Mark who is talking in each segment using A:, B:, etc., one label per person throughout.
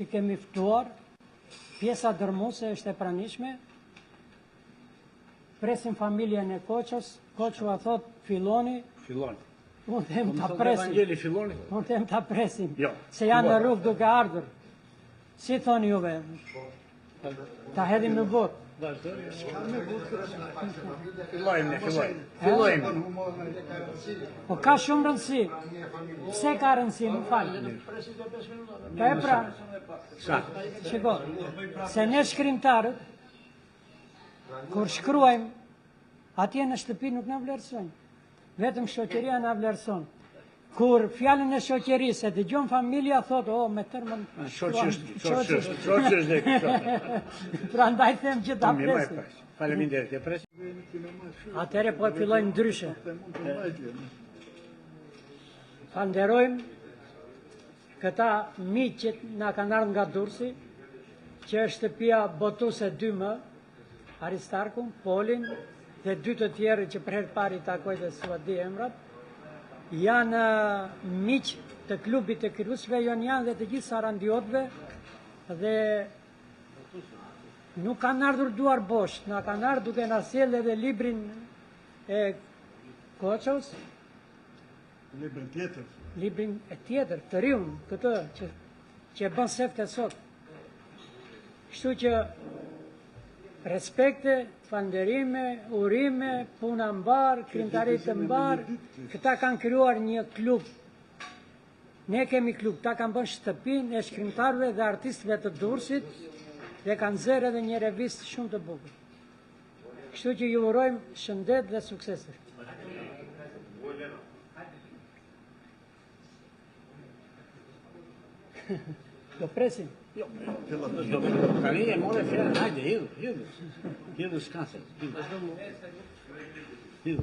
A: që kemi ftuar, pjesa dërmuese është e pranishme. Presim familjen e Koçës. Koçua thot filloni.
B: Filloni.
A: Unë them ta presim.
B: Evangeli filloni.
A: Unë them ta presim.
B: Jo.
A: Se janë në rrugë duke ardhur. Si thoni juve? Ta hedhim në votë.
B: Fillojmë. Fillojmë.
A: Po ka shumë rëndësi. Pse ka rëndësi, më falë? Po e pra, shiko, se ne shkrimtarët, kur shkruajmë, atje në shtëpi nuk na vlerësojnë. Vetëm shoqëria na vlerëson. Kur fjalën e shoqërisë e dëgjon familja thotë, me termën
B: Shoqësh.
A: Prandaj them që ta presim.
B: Faleminderit, e presim.
A: Atëherë po fillojmë ndryshe. Falenderojmë këta miq që na kanë ardhur nga Durrësi, që është shtëpia botuese 2M, Aristarkun, Polin dhe dy të tjerë që për herë të parë i takoj dhe s'u di emrat. Janë miq të klubit të krijuesve jonian dhe të gjithë sarandiotëve dhe nuk kanë ardhur duar bosh, na kanë ardhur duke na sjellë edhe librin e Koçës. Librin e tjetër, të riun, këtë që bën sefte sot. Kështu që respekte, falënderime, urime, puna mbar, krimtarit të mbar, këta kanë krijuar një klub. Ne kemi klub, ta kanë bën shtëpinë e shkrimtarëve dhe artistëve të Durrësit dhe kanë zërë edhe një revistë shumë të bukur. Kështu që ju urojmë shëndet dhe suksese. Do presim.
B: Tani e more fjalën, hajde, hidhu shkancën. Hidhu.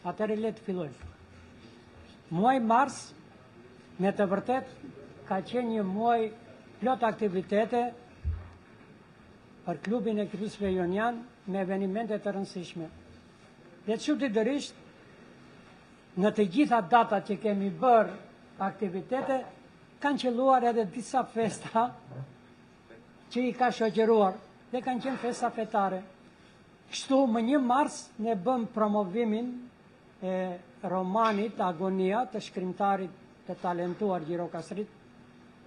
A: Atëre, le të fillojmë. Muaj mars, me të vërtet, ka qenë një muaj plot aktivitete për klubin e krijuesve jonian me evenimente të rëndësishme. Dhe çuditërisht, në të gjitha datat që kemi bërë aktivitete, kanë qelluar edhe disa festa që i ka shoqëruar dhe kanë qenë festa fetare. Kështu, më 1 mars, ne bëm promovimin e romanit Agonia të shkrimtarit të talentuar Gjiro Kasrit,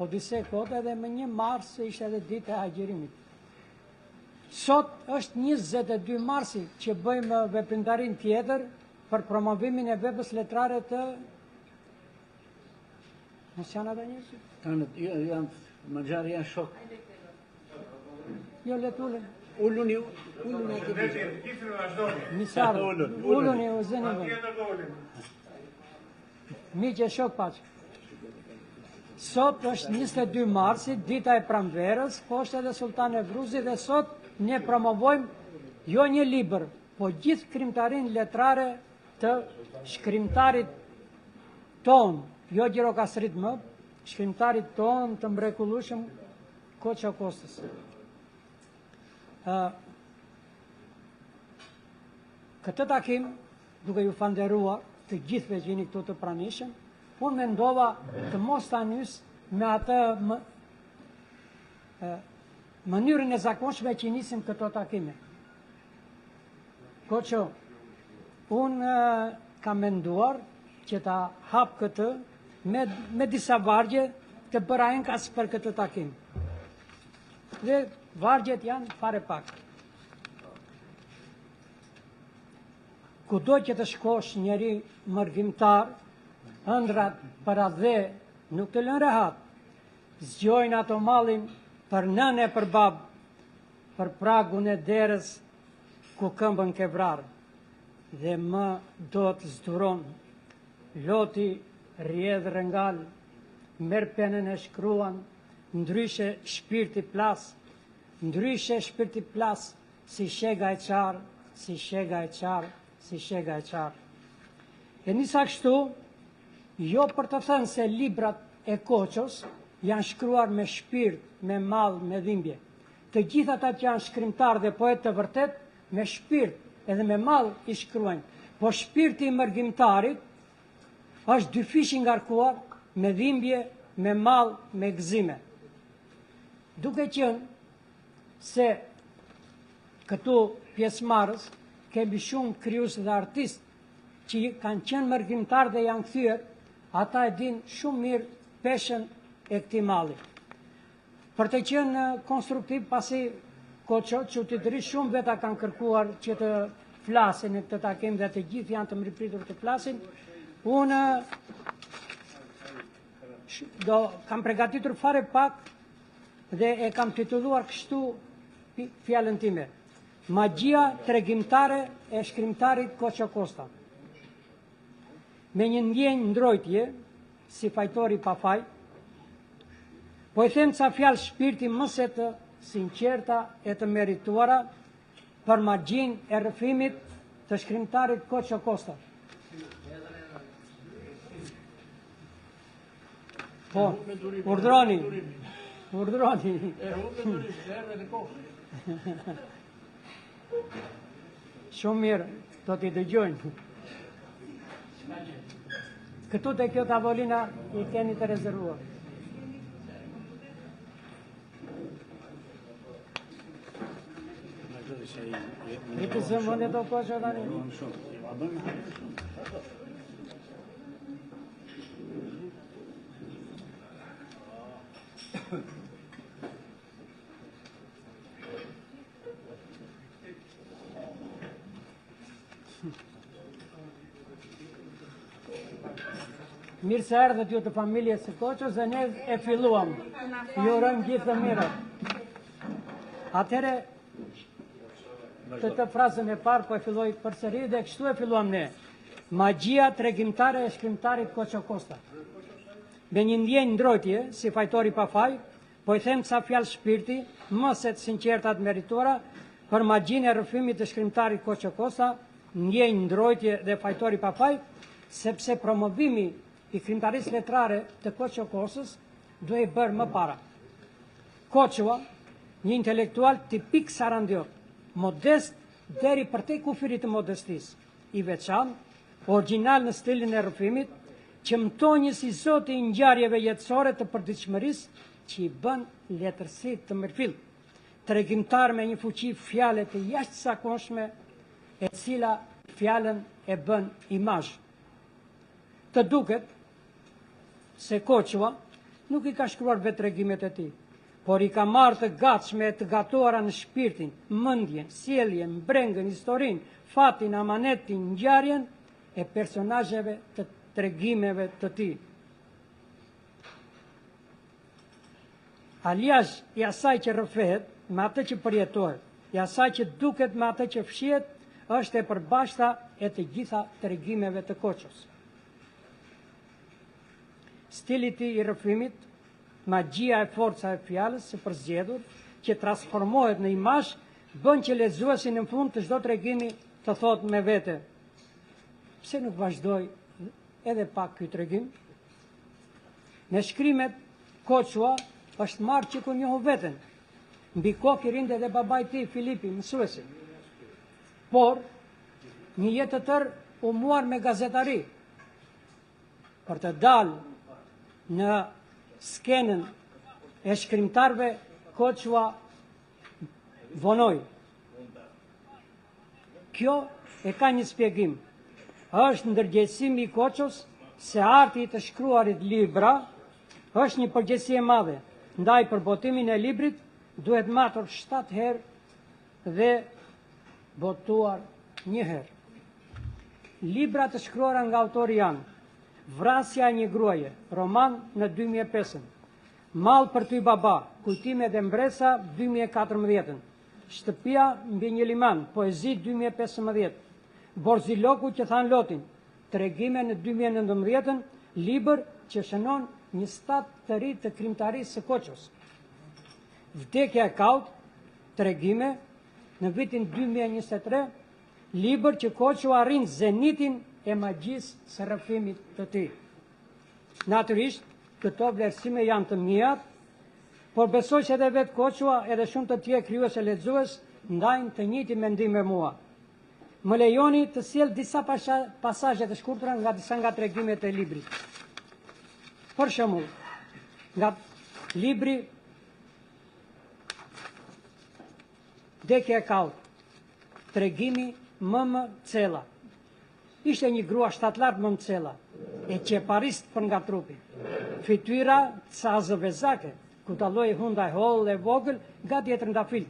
A: Odise Kote, dhe më 1 mars ishte edhe ditë e agjerimit. Sot është 22 marsi që bëjmë veprimtarin tjetër për promovimin e vepës letrare të... Nësë janë ata njërësit?
B: Magjarë janë shok.
A: Jo, letullin.
B: Ulluni e këtë
A: Misarë, ulluni u zëni vënë. Mi që shok paqë. Sot është 22 marsi, dita e pranverës, po është edhe Sultan Evruzi dhe sot ne promovojmë jo një libër, po gjithë krimtarin letrare të shkrimtarit ton, jo Gjiro Kasrit më, shkrimtarit ton të mrekullueshëm Koço Kostës. Këtë takim, duke ju falënderuar të gjithëve që jeni këtu të pranishëm, unë mendova të mos ta nys me atë mënyrën e zakonshme që nisim këto takime. Koço, unë kam menduar që ta hap këtë me disa vargje të bëra enkas për këtë takim. Dhe vargjet janë fare pak. Kudo që të shkosh njeri mërvimtar, ëndrat për adhe nuk të lënë rehat. Zgjojnë ato mallin për nën e për bab, për pragun e derës ku këmbën ke vrarë. Dhe më do të zduron, loti rjedh rëngal, merr penën e shkruan, ndryshe shpirti plas, ndryshe shpirti plas, si shega e qarë, si shega e qarë, si shega e qarë. E nisa kështu, jo për të thënë se librat e Koços janë shkruar me shpirt, me mall, me dhimbje. Të gjitha ata që janë shkrimtar dhe poet të vërtet, me shpirt edhe me mall i shkruajnë. Po shpirti i mërgjimtarit është dyfish i ngarkuar me dhimbje, me mall, me gëzime. Duke qenë se këtu pjesëmarrës kemi shumë krijues dhe artistë që kanë qenë mërgjimtar dhe janë kthyer, ata e din shumë mirë peshën e këtij malli. Për të qenë konstruktiv, pasi Koço, çuditërisht shumë veta kanë kërkuar që të flasin në këtë takim dhe të gjithë janë të mripritur të flasin, unë kam përgatitur fare pak dhe e kam titulluar kështu fjalën time: Magjia tregimtare e shkrimtarit Koço Kosta. Me një ndjenjë ndrojtje, si fajtori pa faj, po i them ca fjalë shpirti mëse të sinqerta e të merituara për magjin e rrëfimit të shkrimtarit Koço Kosta. Po, urdhroni. Shumë mirë, do t'i dëgjojnë. Këtu te kjo tavolina i keni të rezervuar. I të zëmën e do Koço tani? Mirë se erdhët ju të familjes së Koços dhe ne e filluam. Ju urojmë gjithë të mirët. Atëherë, të frazën e parë po e filloj përsëri dhe kështu e filluam ne. Magjia tregimtare e shkrimtarit Koço Kosta. Me një ndjenjë ndrojtje, si fajtori pa faj, po i them ca fjalë shpirti, mëse të sinqerta të merituara, për magjinë e rrëfimit të shkrimtarit Koço Kosta, ndjenjë ndrojtje dhe fajtori pa faj, sepse promovimi i krimtarisë letrare të Koço Kostës duhej bërë më para. Koçoa, një intelektual tipik sarandiot, modest deri përtej kufirit të modestisë, i veçantë, origjinal në stilin e rrëfimit, që mëtonjë si zoti i ngjarjeve jetësore të përditshmërisë që i bën letërsi të mërfill, tregimtar me një fuqi fjale të jashtëzakonshme, e cila fjalën e bën imazh. Të duket se Koçoa nuk i ka shkruar vetë tregimet e tij, por i ka marrë të gatshme e të gatuara në shpirtin, mendjen, sjelljen, brengën, historinë, fatin, amanetin, ngjarjen e personazheve të tregimeve të tij. Aliazh i asaj që rrëfehet me atë që përjetohet, i asaj që duket me atë që fshihet, është e përbashkëta e të gjitha tregimeve të Koços. Stili i tij i rrëfimit, magjia e forca e fjalës së përzgjedhur, që transformohet në imazh, bën që lexuesi në fund të çdo tregimi të thotë me vete: pse nuk vazhdoj edhe pak ky tregim? Në shkrimet, Koçoa është marrë që ku njohu veten. Mbi kokë i rinde edhe babai i tij, Filipi, mësuesi. Por, një jetë të tërë u muar me gazetari. Për të dalë në skenën e shkrimtarve, Koçoa vonoi. Kjo e ka një shpjegim. Është ndërgjegjësimi i Koços se arti i të shkruarit libra është një përgjegjësi e madhe. Ndaj për botimin e librit duhet matur 7 herë dhe botuar 1 herë. Libra të shkruara nga autori janë: Vrasja e një gruaje, roman në 2005, Mall për ty baba, Kujtime dhe mbresa 2014, Shtëpia mbi një liman, poezi 2015, Borziloku që than Lotin, Tregime në 2019, libër që shënon një stat të ri të krimtarisë së Koços. Vdekja e kaut, tregime në vitin 2023, libër që Koço arrin zenitin e magjisë së rrëfimit të tij. Natyrisht, këto vlerësime janë të mia, por besoj që edhe vetë Koço edhe shumë të tjerë krijues e lexues ndajnë të njëjtin mendim me mua. Më lejoni të sjell disa pasazhe të shkurtra nga disa nga tregimet e librit. Për shembull, nga libri Dekja e Kaut, tregimi Më Cella. Ishte një grua shtatlart Më Cella, e qeparist për nga trupi. Fytyra ca zëvezake, ku talloi hundaj holl e vogël, gati e trëndafil.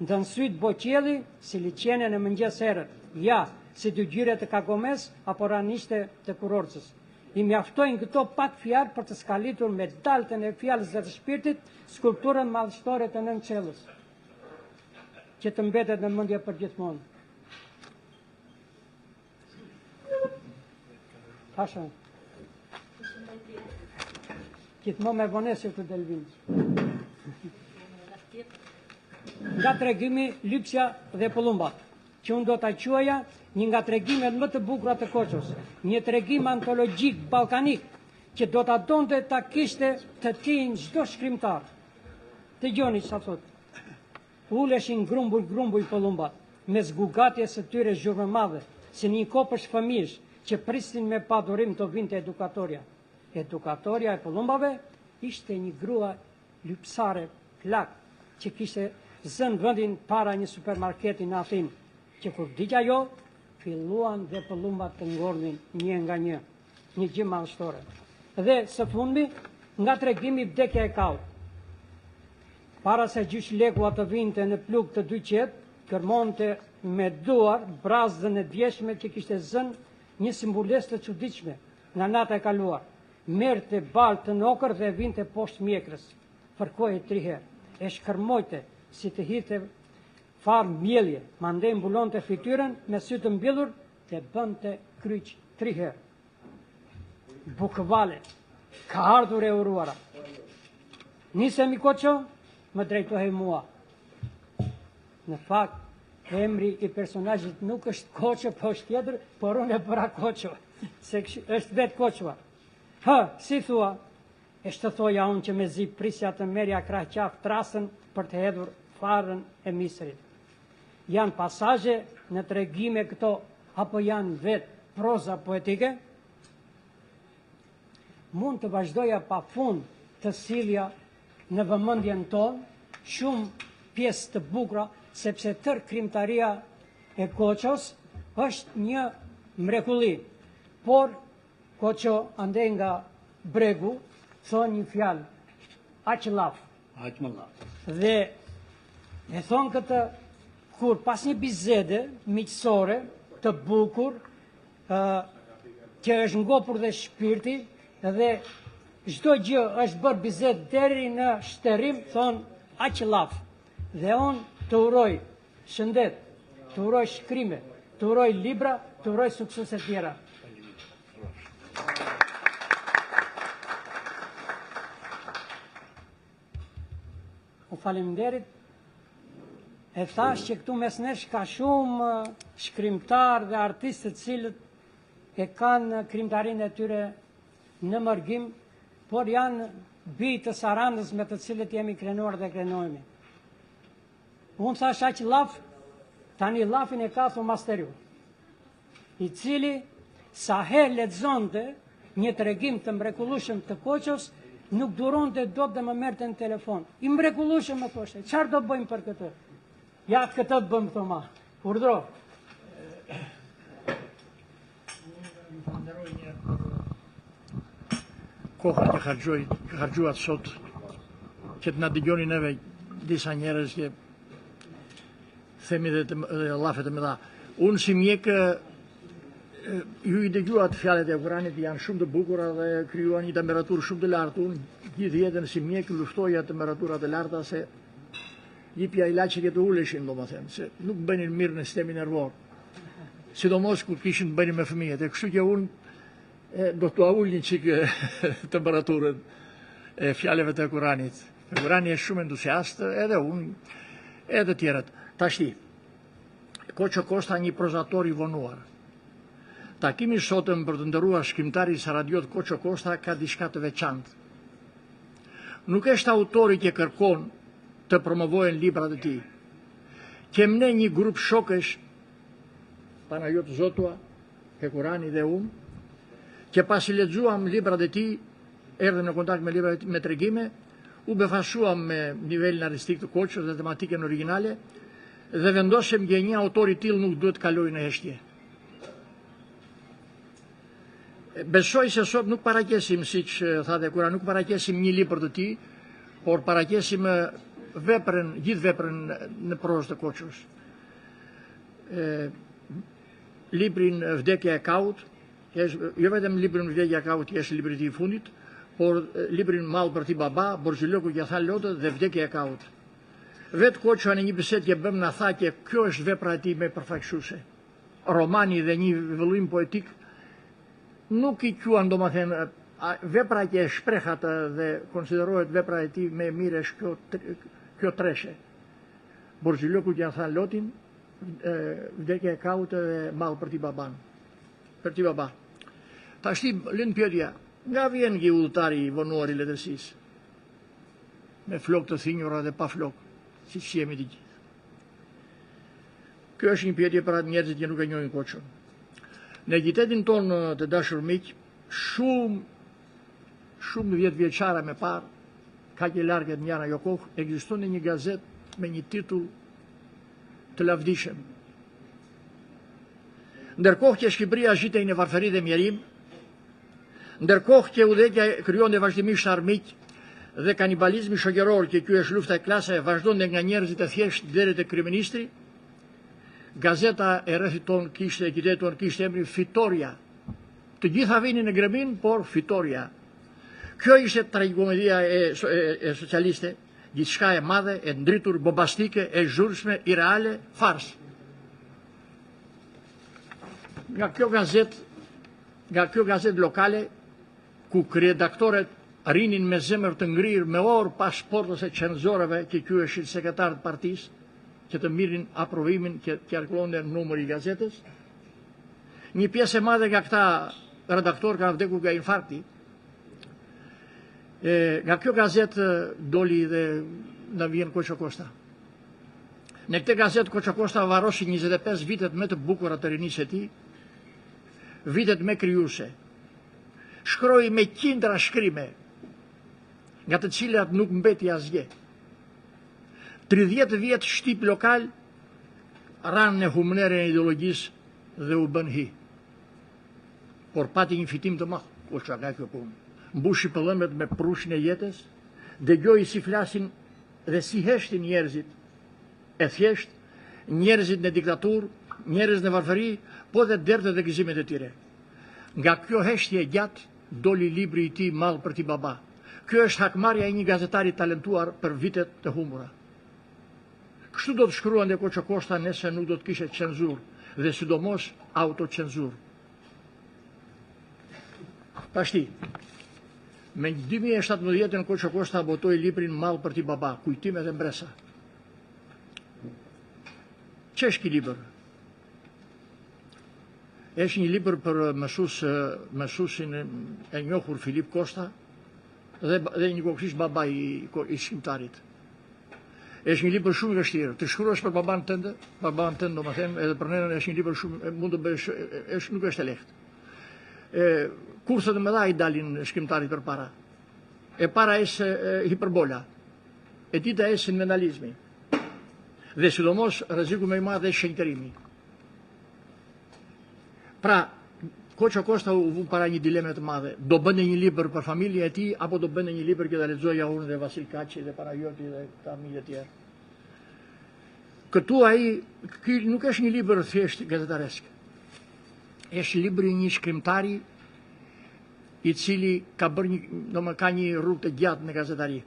A: Ndën syt boqjelli, si liqene në mëngjes herët, ja, si dy gjyre të Kagomes, apo ranishte të Kurorcës. I mjaftojnë këto pak fjalë për të skalitur me daltën e fjalës dhe të shpirtit skulpturën madhështore të Nën Qellës, që të mbetet në mendje për gjithmonë. Pasha. Gjithmonë me vonesë të Delvin. Nga tregimi Lypsja dhe Pëllumbat, që unë do t'a quaja një nga tregimet më të bukura të Koços, një tregim antologjik ballkanik që do t'a donte ta kishte të tij çdo shkrimtar. Dëgjoni çfarë thotë. Uleshin grumbull Pëllumbat, me zgugatje së tyre zhurmëmadhe, si një kopësh fëmijësh që prisnin me padurim të vinte edukatorja. Edukatorja e Pëllumbave ishte një grua lypsare plak, që kishte zënë vendin para një supermarketi në Athinë, që kur digja jo, filluan dhe Pëllumbat të ngordhin një nga një gjë madhështore. Dhe së fundmi, nga tregimi Vdekja e Kaut. Para se gjysh lekua të vinte në plug të dy qetë, kërmonte me duar brazdën e djeshme që kishte zënë një simboles të çuditshme nga nata e kaluar. Merrte balë të nokër dhe vinte poshtë mjekrës. Fërkohej 3 herë, e shkërmojte si të hidhte farë mjelje, mandej mbulonte fytyrën me sy të mbjellur dhe bënte kryq 3 herë. Bukëvale, ka ardhur e uruara. Nisemi Koço, më drejtohej mua. Në fakt, emri i personazhit nuk është Koço, po është tjetër, por unë e bëra Koço, se është vetë Koçoa. Si thua, e shtë thoja unë që me zi prisja të merja krah qaf trasën për të hedhur farën e misrit. Janë pasazhe në tregime këto, apo janë vetë proza poetike? Mund të vazhdoja pa fund të silja në vëmendjen tonë, shumë pjesë të bukura, sepse tërë krimtaria e Koços është një mrekulli. Por Koço ande nga bregu thonë një fjalë, aq laf.
B: Aq më laf.
A: Dhe e thonë këtë kur pas një bizede miqësore të bukur, që është ngopur dhe shpirti, dhe çdo gjë është bërë bizedë deri në shtërim, thonë aq laf. Dhe unë të uroj shëndet, të uroj shkrime, të uroj libra, të uroj suksese tjera. U faleminderit. E thash që këtu mes nesh ka shumë shkrimtar dhe artistë të cilët e kanë krimtarinë e tyre në mërgim, por janë bij të Sarandës me të cilët jemi krenuar dhe krenojemi. Unë thash aq laf, tani lafin e ka Masteriu, i cili sa herë lexonte një tregim të mrekullueshëm të Koços, nuk duronte dot dhe më merrte në telefon. I mrekullueshëm më thoshte, çfarë do bëjmë për këtë? Ja, këtë të bëjmë, thoma. Urdhro.
C: Koha që harxuat sot, që të na dëgjoni neve disa njerëz që themi dhe llafet e mëdha. Unë si mjek ju i dëgjuat fjalët e Kuranit, janë shumë të bukura dhe krijuan një temperaturë shumë të lartë. Unë gjithë jetën si mjek luftoja temperaturat e larta se jipja ilaçe që të uleshin, domethënë, se nuk bënin mirë në sistemin nervor. Sidomos kur kishin të bënin me fëmijët. E kështu që unë do t'u ul një çik temperaturën e fjalëve të Kuranit. Kurani është shumë entuziast, edhe unë edhe të tjerët. Tashti, Koço Kosta një prozator i vonuar. Takimi sotëm për të nderuar shkrimtari i Saradiot Koço Kosta ka diçka të veçantë. Nuk është autori që kërkon të promovohen librat e tij. Kem ne një grup shokësh, Panajot Zotua, Hekurani dhe unë, që pasi lexuam librat e tij, erdhëm në kontakt me librat me tregime, u befashuam me nivelin artistik të Koços dhe tematikën origjinale dhe vendosëm që një autor i tillë nuk duhet kalojë në heshtje. Besoj se sot nuk paraqesim, siç thatë Kura, nuk paraqesim një libër të tij, por paraqesim gjithë veprën në prozë të Koços. Librin Vdekja e Kaut, jo vetëm librin Vdekja e Kaut që është libri i fundit, por librin Mall për ti baba, Borxhiloku që tha lotët dhe Vdekja e Kaut. Vetë Koço në një bisedë që bëm na tha që kjo është vepra e tij më përfaqësuese. Romani dhe një vëllim poetik nuk i quan, domethënë, vepra që e shpreh atë dhe konsiderohet vepra e tij më e mirë është kjo treshe. Borxhiloku që tha lotin, Vdekja e Kaut dhe Mall për ti baban. Për ti baba. Tashti lën pyetja, nga vjen ky udhëtari i vonuar i letërsisë? Me flokë të thinjura dhe pa flokë, siç jemi të gjithë. Kjo është një pyetje për atë njerëzit që nuk e njohin Koçon. Në qytetin tonë të dashur miq, shumë 10 vjeçare më parë, ka që largët njëra jo kohë, ekziston një gazetë me një titull të lavdishëm. Ndërkohë që Shqipëria zhitej në varfëri dhe mjerim, ndërkohë që udhëheqja krijonte vazhdimisht armiq dhe kanibalizmi shoqëror, që ky është lufta e klasave, vazhdonte nga njerëzit e thjeshtë deri te kryeministri, gazeta e rrethit ton kishte, qytetit ton kishte emrin Fitoria. Të gjitha vinin në gremin, por Fitoria. Kjo ishte tragikomedia e socialiste, gjithçka e madhe, e ndritur, bombastike, e zhurshme, irreale, fars. Nga kjo gazet lokale, ku redaktorët rinin me zemër të ngrirë, me orë pas portës e cenzorëve, që ky është sekretar të partisë, që të mirin aprovimin që kalkulonte numri i gazetës. Një pjesë e madhe nga këta redaktorë kanë vdekur nga infarkti. Nga kjo gazetë doli dhe na vjen Koço Kosta. Në këtë gazetë Koço Kosta varrosi 25 vitet më të bukura të rinisë së tij, vitet më krijuese. Shkroi me qindra shkrime, nga të cilat nuk mbeti asgjë. 30 vjet shtip lokal, ranë në humnerën e ideologjisë dhe u bën hi. Por pati një fitim të madh, Koço nga kjo punë. Mbushi pëllëmet me prushin e jetës, dëgjoi si flasin dhe si heshtin njerëzit e thjesht, njerëzit në diktaturë, njerëz në varfëri, po dhe derdhët dhe gëzimet e tyre. Nga kjo heshtje gjatë, doli libri i tij Mall për ti baba. Kjo është hakmarrja e një gazetari talentuar për vitet të humbura. Kështu do të shkruante Koço Kosta nëse nuk do të kishte cenzurë, dhe sidomos autocenzurë. Tashti, me 2017 Koço Kosta botoi librin Mall për ti baba, kujtimet e mbresa. Ç'është ky libër? Është një libër për mësuesin e njohur Filip Kosta dhe një kohësisht baba i shkrimtarit. Është një libër shumë i vështirë. Të shkruash për baban tënd, domethënë, edhe për nenën është një libër shumë mund të bësh, nuk është e lehtë. Kurset e mëdha i dalin shkrimtarit përpara. E para është hiperbola. E dita është sentimentalizmi. Dhe sidomos rreziku më i madh është shenjtërimi. Pra, Koço Kosta u vu para një dileme të madhe. Do bënte një libër për familjen e tij apo do bënte një libër që ta lexoja unë dhe Vasil Kaçi dhe Panajoti dhe ta mijë të tjerë. Këtu ky nuk është një libër thjesht gazetaresk. Është libri i një shkrimtari i cili ka një rrugë të gjatë në gazetari.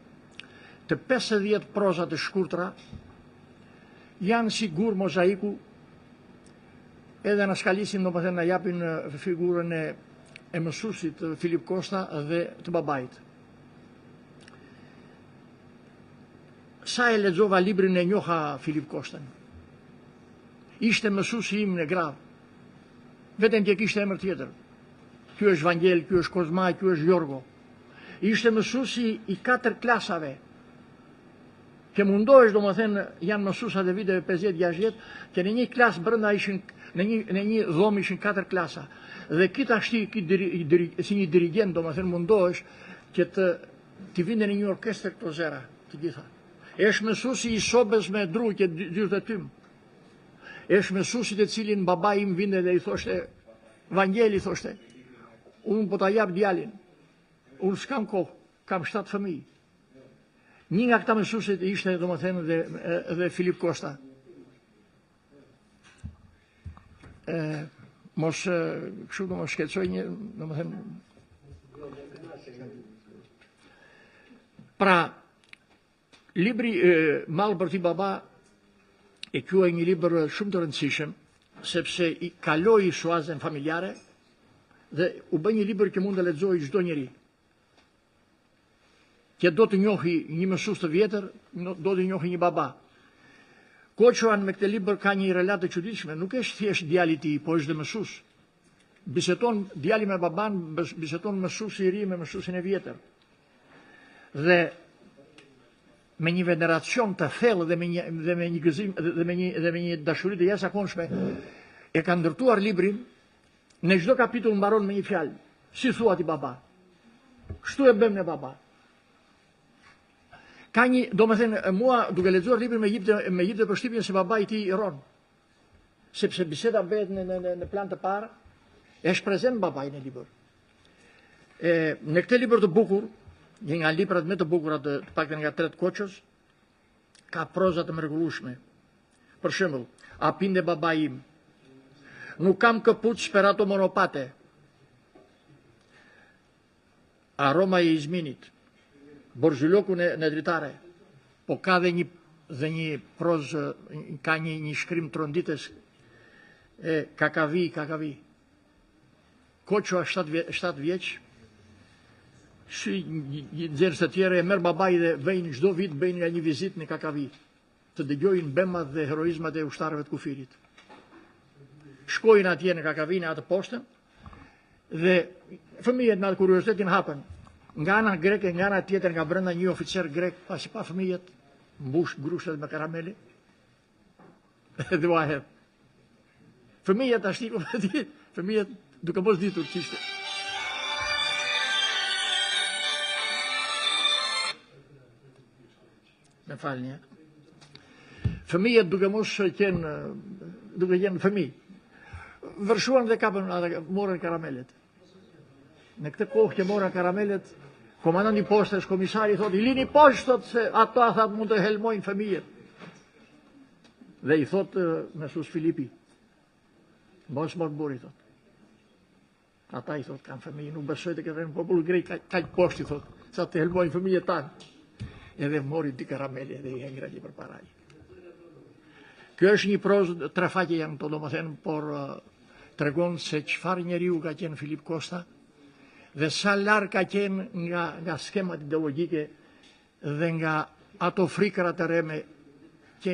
C: Të 50 proza të shkurtra janë si gur mozaiku, edhe në skalisin domethënë na japin figurën e mësuesit Filip Kosta dhe të babait. sa e lexova librin e njoha Filip Kostën. Ishte mësuesi im në grav. Vetëm që kishte emër tjetër. Ky është Vangel, ky është Kozma, ky është Jorgo. Ishte mësuesi i 4 klasave. Që mundohesh, domethënë, janë mësuesat e viteve 50-60, që në një klasë brenda ishin në një dhomë ishin 4 klasa. Dhe gjithashtu si një dirigent, domethënë mundohesh që të vinde në një orkestër këto zera, të gjitha. Është mësuesi i sobës me dru që dyrë të tym. Është mësuesi të cilin babai im vinde dhe i thoshte, Vangeli thoshte, unë po ta jap djalin, unë s'kam kohë, kam 7 fëmijë. Një nga këta mësuesit ishte domethënë dhe Filip Kosta. Mos kështu do mos shkëlqoj një, domethënë. Pra, libri Mall për ti baba e quaj një libër shumë të rëndësishëm, sepse i kaloi shuazën familjare dhe u bë një libër që mund të lexojë çdo njeri. Që do të njohi një mësues të vjetër, do të njohi një baba. Koçoan me këtë libër ka një relatë të çuditshme, nuk është thjesht djali i tij, po është dhe mësues. Bisedon djali me baban, bisedon mësuesi i ri me mësuesin e vjetër. Dhe me një veneracion të thellë dhe me një gëzim dhe me një dashuri të jashtëzakonshme e ka ndërtuar librin. Në çdo kapitull mbaron me një fjalë. Si thua ti baba? Kështu e bëjmë ne baba. Ka një, domethënë, mua duke lexuar librin me jepte përshtypjen se babai i tij i ron. Sepse biseda bëhet në plan të parë, është prezant babai në libër. Në këtë libër të bukur, një nga librat më të bukura të paktën nga Tret Koços, ka proza të mrekullueshme. Për shembull, a pinde babai im? Nuk kam këpucë sperato monopate. Aroma i izminit. Borzhyloku në dritare, po ka dhe një prozë, ka një shkrim tronditës, kakavi. Koço 7 vjeç, një nxjerrës të tjerë e merr babai dhe vejnë çdo vit bëjnë nga një vizitë në kakavi, të dëgjojnë bemat dhe heroizmat e ushtarëve të kufirit. Shkojnë atje në kakavi në atë postën dhe fëmijët në atë kuriozitetin hapen. Nga ana greke, nga ana tjetër nga brenda një oficer grek, pasi pa fëmijët, mbush grushet me karamele. Dhe u ahet. Fëmijët ashtu, fëmijët duke mos ditur ç'ishte. Me falni. Fëmijët duke mos qenë fëmijë. Vërshuan dhe kapën, morën karamelet. Në këtë kohë që morën karamelet, komandanti i postës, komisari thotë, i lini poshtë, thotë se ata thatë mund të helmojnë fëmijët. Dhe i thotë mësues Filipi, mos mor burri, thotë. Ata i thotë, kanë fëmijë, nuk besoj të ketë në popull grek, kaq poshtë, thotë, sa të helmojnë fëmijët tanë. Edhe mori 2 karamele dhe i hengra një përpara. Kjo është një prozë, 3 faqe janë to, domethënë, por tregon se çfarë njeriu ka qenë Filip Kosta dhe sa larg ka qenë nga skemat ideologjike dhe nga ato frikrat e reme që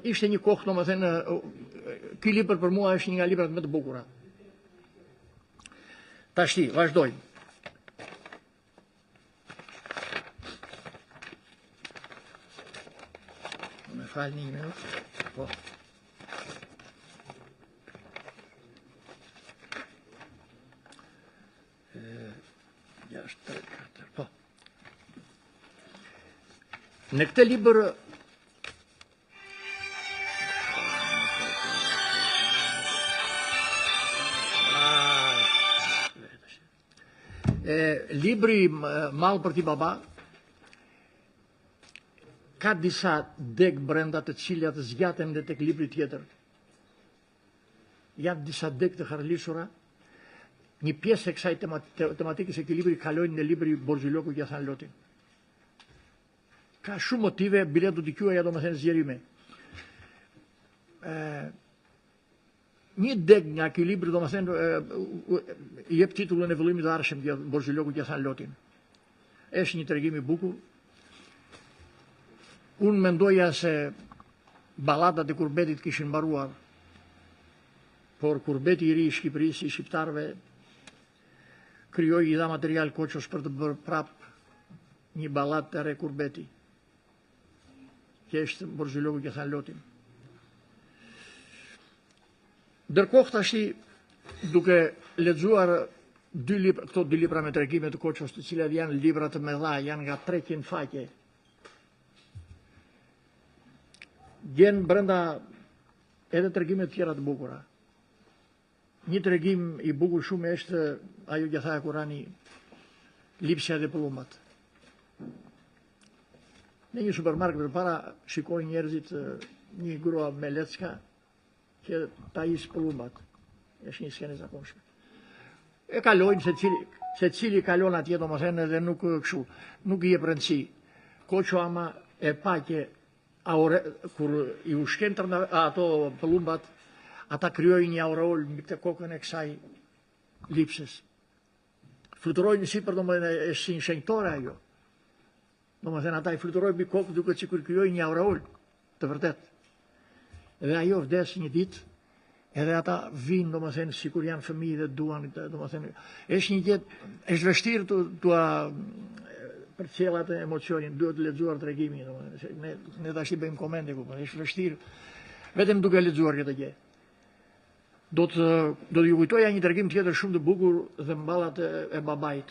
C: ishte një kohë, domethënë, ky libër për mua është një nga librat më të bukura. Tashti, vazhdojmë. Më falni një minutë. Po. Po. Në këtë libër libri Mall për ti baba ka disa deg brenda të cilat zgjaten dhe tek libri tjetër. Janë disa deg të harlisura. Një pjesë e kësaj tematikës e këtij libri kalojnë në libri Borzhyloku Gjathan Loti. Ka shumë motive, bilet do t'i quaja domethënë zgjerime. Një deg nga ky libër domethënë i jep titullin e vëllimit të arshëm Borzhyloku Gjathan Lotin. Është një tregim i bukur. Unë mendoja se balladat e Kurbetit kishin mbaruar, por Kurbeti i ri i Shqipërisë, i shqiptarëve, krijoi i dha material Koços për të bërë prap një balladë të re Kurbeti. Që është Borzologu që tha lotin. Ndërkohë tashi, duke lexuar këto dy libra me tregime të Koços, të cilat janë libra të mëdha, janë nga 300 faqe. Gjen brenda edhe tregime të tjera të bukura. Një tregim i bukur shumë është ajo që tha Kurani, lipsja dhe pëllumbat. Në një supermarket përpara shikojnë njerëzit një grua me lecka që ta isë pëllumbat. Është një skenë e zakonshme. E kalojnë se cili kalon atje, domethënë, edhe nuk kështu, nuk i jep rëndësi. Koço ama e pa që kur i ushqen ato pëllumbat, ata krijojnë një aureol mbi këtë kokën e kësaj lipses. Fluturojnë sipër, domethënë, është si një shenjtore ajo. Domethënë, ata i fluturojnë mbi kokë duke sikur krijojnë një aureol të vërtet. Dhe ajo vdes një ditë, edhe ata vinë, domethënë, sikur janë fëmijë dhe duan, domethënë, është një gjë, është vështirë tua për cillat e emocionin, duhet të lexuar tregimin, domethënë, ne tash i bëjmë komente ku, është vështirë vetëm duke lexuar këtë gjë. Do të ju kujtoja një tregim tjetër shumë të bukur, dhe mballat e babait.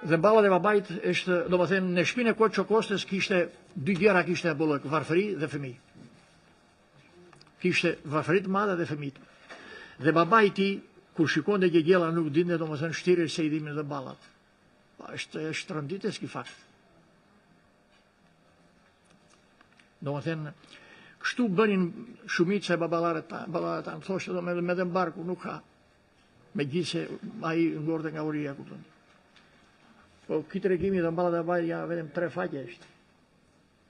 C: Dhe mballat e babait është, domethënë, në shtëpinë e Koço Kostës kishte dy gjëra, kishte bollëk, varfëri dhe fëmijë. Kishte varfëri të madhe dhe fëmijë. Dhe babai i tij, kur shikonte që gjella nuk dinte, domethënë, shtirej se i dhimbnin dhe ballat. Është rënditës ky fakt. Domethënë, kështu bënin shumica e baballarët tanë, thoshte me dhe mbarku nuk ka. Megjithëse ai ngorde nga uria, kupton. Po këtë tregimi të mballat e babait ja vetëm 3 faqe është.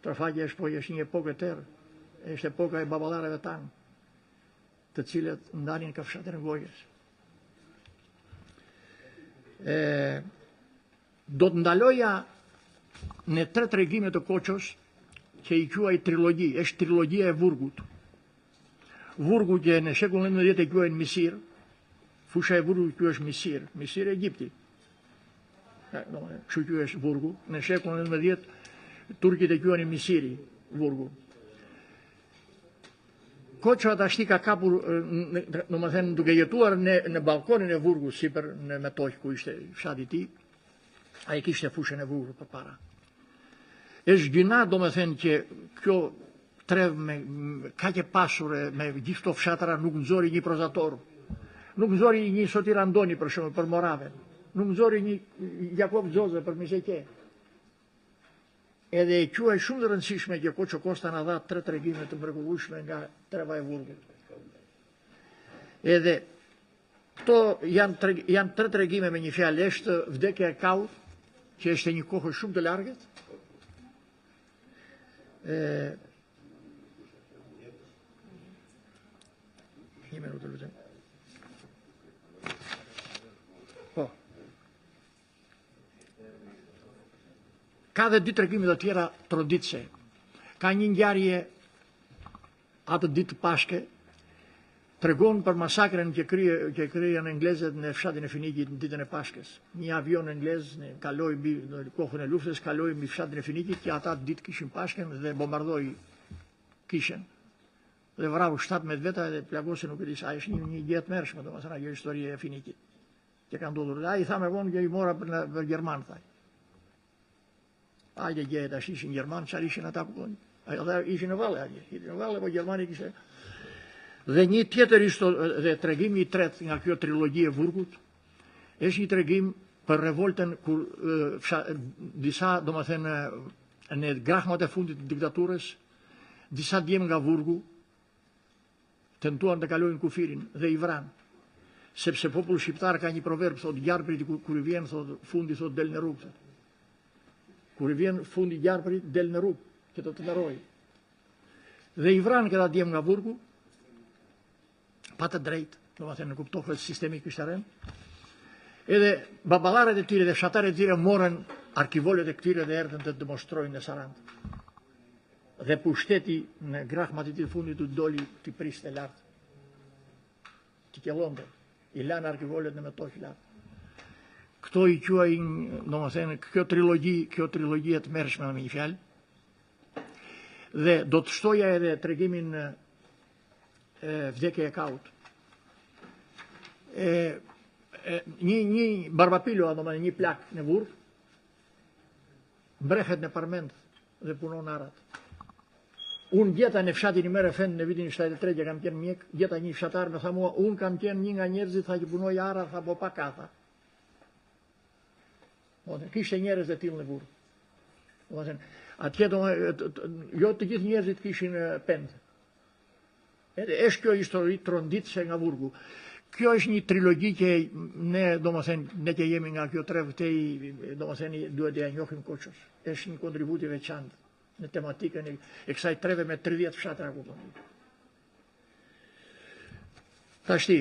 C: 3 faqe është, po është një epokë e tërë. Është epoka e baballarëve tanë, të cilët ndanin ka fshatën e Gojës. Do të ndaloja në 3 tregime të Koços që i quaj trilogji, është trilogjia e Vurgut. Vurgu që në shekullin 19 e quajnë Misir, fusha e Vurgut që është Misir, Misir e Egjipti. Kështu që është Vurgu, në shekullin 19 turkit e quajnë Misiri, Vurgu. Koço atashti ka kapur, domethënë, duke jetuar në balkonin e Vurgut, sipër në Metoq ku ishte fshati i tij, ai kishte fushën e Vurgut përpara. Është gjëna, domethënë, që kjo trev me kaq e pasur me gjithë këto fshatëra nuk nxori një prozator, nuk nxori një Sotir Andoni për shembull për Moraven, nuk nxori një Jakob Zoze për Miseqe. Edhe e quaj shumë të rëndësishme që Koço Kosta na dha 3 tregime të mrekullueshme nga treva e Vurgut. Edhe këto janë 3 tregime me një fjalë, është vdekja e Kaut, që është një kohë shumë të largët. Një minutë lutem. Po. Ka dhe 2 tregime të tjera troditse. Ka një ngjarje atë ditë të Pashke, tregon për masakrën që krijen anglezët në fshatin e Finikit në ditën e Pashkës. Një avion anglez kaloi mbi në kohën e luftës, kaloi mbi fshatin e Finikit, që ata ditë kishin Pashkën dhe bombardoi kishën. Dhe vrau 17 veta dhe plagosën, nuk e di sa, është një gjë e tmerrshme, domethënë ajo historia e Finikit që ka ndodhur. Ai tha me vonë që i mora për Gjerman, thaj. Ajde gjë tash ishin Gjerman, çfarë ishin ata kupton? Ata ishin në valle atje, në valle, po Gjermani kishte. Dhe një tjetër dhe tregimi i tretë nga kjo trilogji e Vurgut është një tregim për revoltën kur disa, domethënë, në grahmat e fundit të diktaturës, disa djem nga Vurgu tentuan të kalojnë kufirin dhe i vranë. Sepse populli shqiptar ka një proverb, thot gjarprit kur i vjen, thot fundi, thot del në rrugë. Kur i vjen fundi gjarprit, del në rrugë, që të ndarojë. Dhe i vranë këta djem nga Vurgu, pa të drejtë, domethënë kuptohet sistemi kështaren. Edhe baballarët e tyre dhe fshatarët e tyre morën arkivolët e këtyre dhe erdhën të demonstrojnë në Sarandë. Dhe pushteti në grahmat e të fundit të doli të priste lartë. Të kellonte, i lanë arkivolët në me tokë lartë. Këto i quajnë, domethënë, kjo trilogji e të mërshme me një fjalë. Dhe do të shtoja edhe tregimin vdekje e kaut. Një barbapilo, domethënë një plak në burr, mbrehet në parment dhe punon arat. Unë gjeta në fshatin i Merë Efendi në vitin 73 kam qenë mjek, gjeta një fshatar me tha mua, unë kam qenë një nga njerëzit tha që punoj ara, tha po pa katha. Kishte njerëz të tillë në burr. Atje jo të gjithë njerëzit kishin pend. Edhe është kjo histori tronditse nga burgu. Kjo është një trilogji që ne, domethënë, ne që jemi nga kjo trev këtej, domethënë, duhet të ja njohim Koços. Është një kontribut i veçantë në tematikën e kësaj treve me 30 fshatra ku po. Tashti,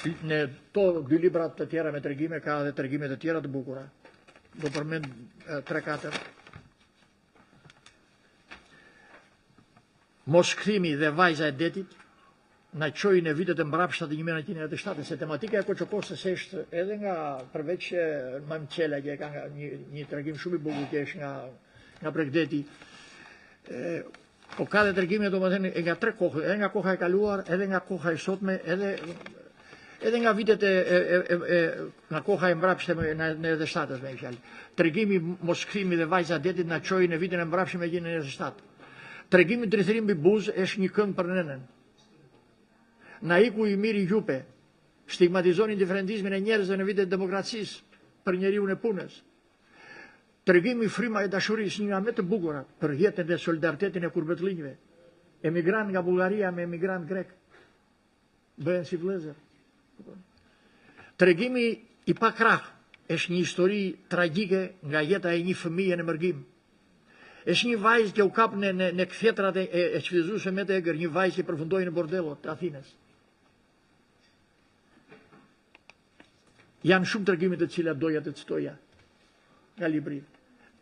C: në to dy libra të tjera me tregime, ka edhe tregime të tjera të bukura. Do përmend 3-4. Moskthimi dhe vajza e detit na qoi në vitet e mbrapshta të 1997, se tematika e Koçokosës është edhe nga përveç Mamçela që ka një tregim shumë i bukur që është nga Bregdeti. Po ka dhe tregime domethënë nga 3 kohë, edhe nga koha e kaluar, edhe nga koha e sotme, edhe nga vitet nga koha e mbrapshme në 97 me fjalë. Tregimi Moskthimi dhe vajza e detit na qoi në vitin e mbrapshëm e 1997. Tregimi Drithërim mbi buzë është një këngë për nenën. Na iku i miri gjupe, stigmatizon indiferentizmin e njerëzve në vitet e demokracisë për njeriun e punës. Tregimi Fryma e dashurisë, një nga më të bukura për jetën dhe solidaritetin e kurbetëllinjve. Emigrant nga Bullgaria me emigrant grek. Bëhen si vëllezër. Tregimi i pakrah është një histori tragjike nga jeta e një fëmije në mërgim. Është një vajzë që u kap në kthjetrat e çlizueshme me të egër, një vajzë që përfundoi në bordelot të Athinës. Janë shumë tregime të cilat doja të citoja nga libri.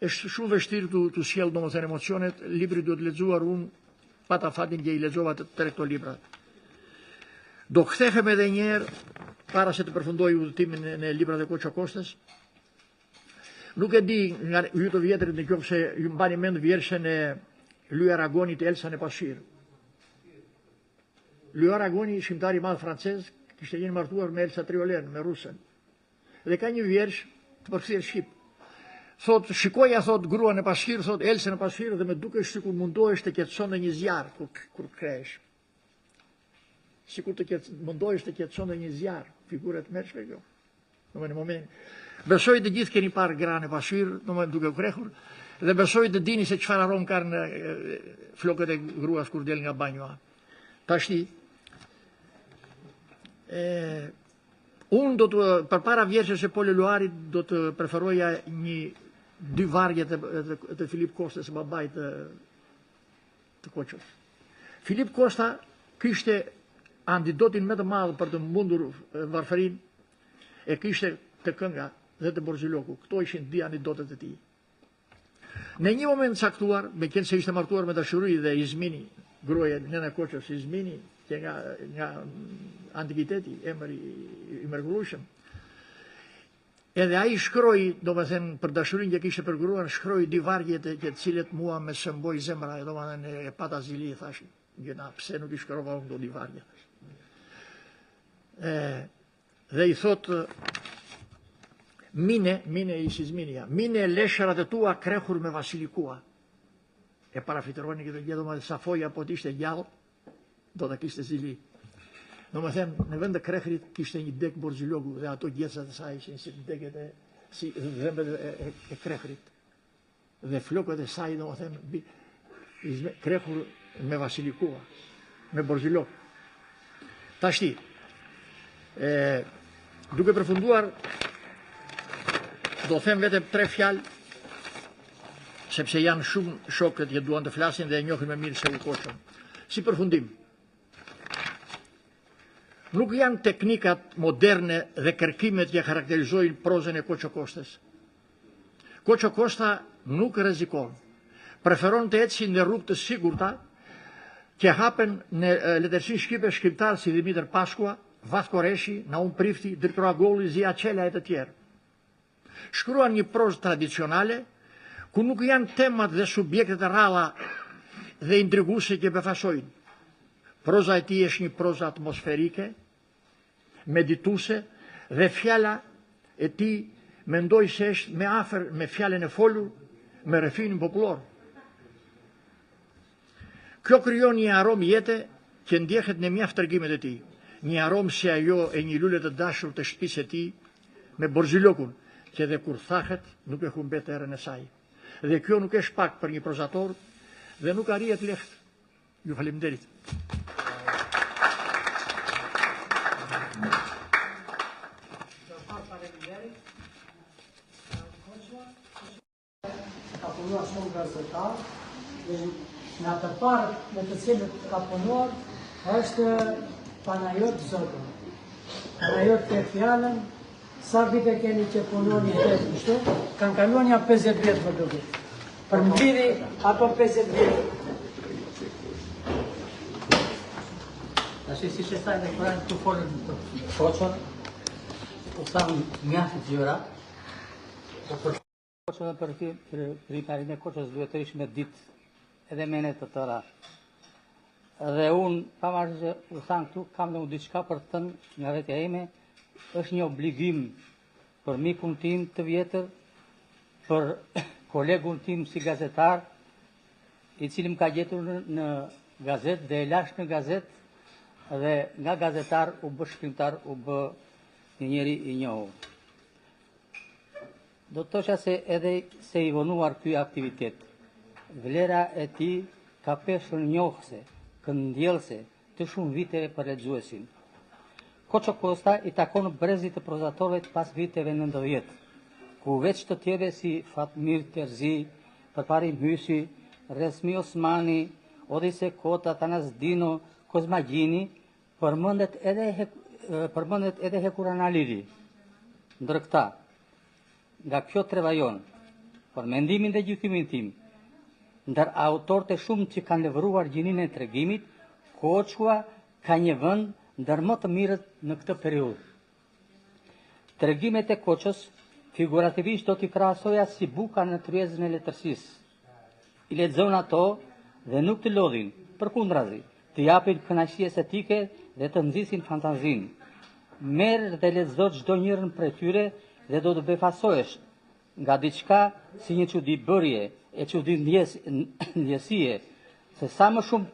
C: Është shumë vështirë të sjell domethënë emocionet, libri duhet lexuar unë pata fatin që i lexova të 3 këto libra. Do kthehem edhe një herë para se të përfundoj udhëtimin në librat e Koçokosës. Nuk e di nga ju të vjetrit në qoftë se ju mbani mend vjershen e Louis Aragonit të Elsa në Pashir. Louis Aragoni, shkrimtar i madh francez, kishte qenë martuar me Elsa Triolen, me rusën. Dhe ka një vjersh të përkthyer shqip. Thot, shikoja, thot, gruan e Pashir, thot, Elsa në Pashir, dhe me duke sikur mundohesh të qetësonte një zjarr kur krehesh. Sikur të mundohesh të qetësonte një zjarr, figurë të mëshme kjo. Në moment. Besoj të gjithë keni parë Gran e Pashir, domethënë duke u krehur, dhe besoj të dini se çfarë arom kanë flokët e gruas kur del nga banjoa. Tashti, unë do të përpara vjershes e Pole Luarit do të preferoja 2 vargje të Filip Kostës, babait të Koços. Filip Kosta kishte antidotin më të madh për të mundur varfërinë, e kishte të kënga dhe të Borziloku. Këto ishin 2 antidotet e tij. Në një moment caktuar, me qenë se ishte martuar me dashuri dhe Izmini, gruaja nëna Koços, Izmini, që nga antikiteti, emri i mrekullueshëm. Edhe ai shkroi, domethënë për dashurinë që kishte për gruan, shkroi 2 vargje të cilet mua më shëmboi zemra, domethënë e pata zili, thash, gjëna, pse nuk i shkrova unë 2 vargje. Dhe i thot mine i Izminia, mine leshrat e tua krehur me vasilikua. E parafiteroni këtë gjë, domethënë sa foja po të ishte gjallë, do të kishte zili. Domethënë në vend të krehrit kishte një dek Borziloku dhe ato gjecat e saj ishin si deket si dhëmbët e krehrit. Dhe flokët e saj domethënë krehur me vasilikua, me Borzilok. Tashti, duke përfunduar, do them vetëm 3 fjalë, sepse janë shumë shokët që duan të flasin dhe e njohin më mirë se u Koçon. Si përfundim, nuk janë teknikat moderne dhe kërkimet që karakterizojnë prozën e Koço Kostës. Koço Kosta nuk rrezikon. Preferon të ecë në rrugë të sigurta që hapen në letërsi shqipe shkrimtarë si Dimitër Pashkua, Vasko Reshi, Naum Prifti, Dirkroa Golli, Zia Qela e të tjerë. Shkruan një prozë tradicionale, ku nuk janë temat dhe subjektet e rralla dhe intriguese që befasojnë. Proza e tij është një prozë atmosferike, medituse, dhe fjala e tij mendoj se është me afër me fjalën e folur, me refinin popullor. Kjo krijon një aromë jete që ndjehet në mjaft tregimet e tij. Një aromë si ajo e një lule të dashur të shtëpisë e tij me borzilokun, që edhe kur thahet nuk e humbet erën e saj. Dhe kjo nuk është pak për një prozator dhe nuk arrihet lehtë. Ju faleminderit.
A: Ka punuar shumë gazetar, dhe nga të parë me të cilët ka punuar është Panajot Zoto. Panajot ke fjallën, sa vite keni që punoni të kështu, kanë kaluar një 50 vjetë më duket. Për mbidi ato 50 vjetë.
D: Tash si që thaj dhe kërajnë të folën të Koçon, u thamë mjaftë gjëra, për Koçon dhe për riparin e Koços duhet të ishme ditë edhe menet të tëra. Dhe unë, pa marrë që u thamë këtu, kam dhe u diçka për të thënë nga vetja ime, është një obligim për mikun tim të vjetër, për kolegun tim si gazetar, i cili më ka gjetur në gazet dhe e lash në gazet, dhe nga gazetar u bë shkrimtar, u bë një njeri i njohur. Do të thosha se edhe se i vonuar ky aktivitet, vlera e tij ka peshur njohëse, këndjellëse të shumë viteve për lexuesin. Koço Kosta i takon brezit të prozatorëve pas viteve 90, ku veç të tjerë si Fatmir Terzi, Përpari Mysi, Resmi Osmani, Odise Kota, Tanas Dino, Kozma Gjini, përmendet edhe Hekuran Aliri. Ndër këta, nga kjo trevajon, për mendimin dhe gjykimin tim, ndër autorët e shumë që kanë levruar gjinin e tregimit, Koçua ka një vend ndër më të mirët në këtë periudhë. Tregimet e Koços figurativisht do t'i krahasoja si buka në tryezën e letërsisë. I lexon ato dhe nuk të lodhin, përkundrazi, të japin kënaqësi estetike dhe të nxisin fantazinë. Merr dhe lexo çdo njërin prej tyre dhe do të befasohesh nga diçka si një çuditbërje e çuditndjesie, se sa më shumë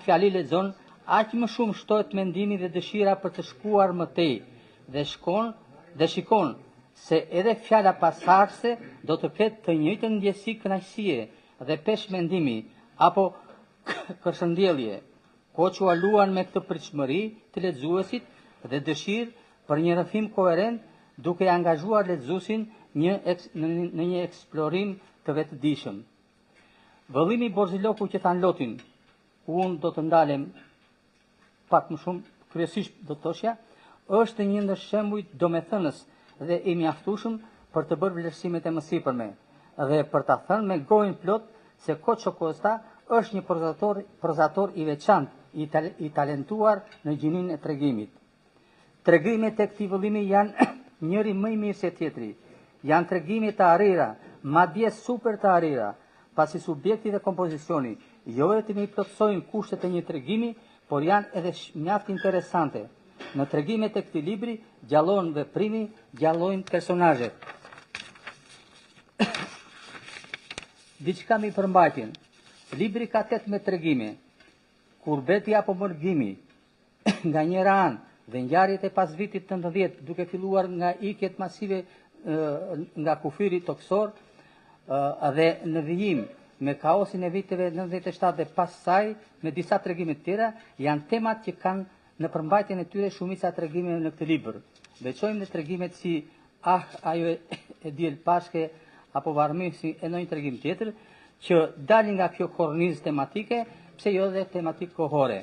D: fjali lexon, aq më shumë shtohet mendimi dhe dëshira për të shkuar më tej dhe shikon se edhe fjala pasardhëse do të ketë të njëjtën ndjesi kënaqësie dhe pesh mendimi apo kërshëndjellje. Koçua luan me këtë pritshmëri të lexuesit dhe dëshirë për një rrëfim koherent, duke angazhuar lexuesin në një eksplorim të vetëdijshëm. Vëllimi Borziloku që than Lotin, unë do të ndalem pak më shumë, kryesisht do të thoshja, është një ndër shembujt domethënës dhe i mjaftueshëm për të bërë vlerësimet e mësipërme dhe për ta thënë me gojën plot se Koço Kosta është një prozator i veçantë, i talentuar në gjinin e tregimit. Tregimet e këtij vëllimi janë njëri më i mirë se tjetri. Janë tregime të arira, madje super të arira, pasi subjekti dhe kompozicioni jo vetëm i plotësojnë kushtet e një tregimi, por janë edhe mjaft interesante. Në tregimet e këtij libri gjallojnë veprimi, gjallojnë personazhet. Diçka mi përmbajtjen. Libri ka 18 tregime. Kurbeti apo mërgimi, nga njëra anë dhe ngjarjet e pas vitit 90, duke filluar nga ikjet masive nga kufiri toksor dhe në vijim me kaosin e viteve 97 dhe pas saj me disa tregime të tjera, janë temat që kanë në përmbajtjen e tyre shumica tregime në këtë libër. Veçojmë në tregimet si ajo e diel pashke apo varmësi e ndonjë tregim tjetër që dalin nga kjo kornizë tematike, pse jo dhe tematik kohore,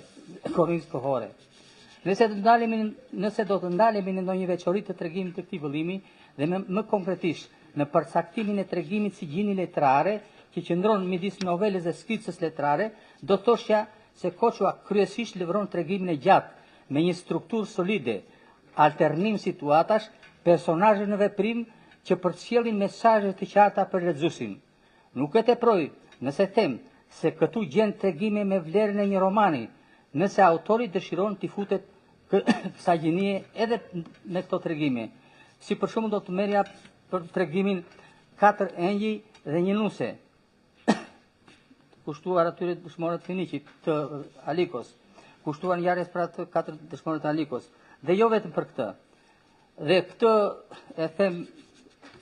D: kornizë kohore. Nëse do të ndalemi në ndonjë veçori të tregimit të këtij vëllimi dhe më konkretisht në përcaktimin e tregimit si gjini letrare që qëndron midis novelës dhe skicës letrare, do thoshja se Koçua kryesisht lëvron tregimin e gjatë me një strukturë solide, alternim situatash, personazhe në veprim që përcjellin mesazhe të qarta për lexuesin. Nuk e teproj nëse them se këtu gjen tregime me vlerën e një romani, nëse autori dëshiron t'i futet kësaj gjinie edhe me këto tregime. Si për shembull do të merrja për tregimin 4 engjëj dhe një nuse, kushtuar atyre dëshmorët Finiqit të Alikos, kushtuar ngjarjes për atë 4 dëshmorët të Alikos, dhe jo vetëm për këtë. Dhe këtë e them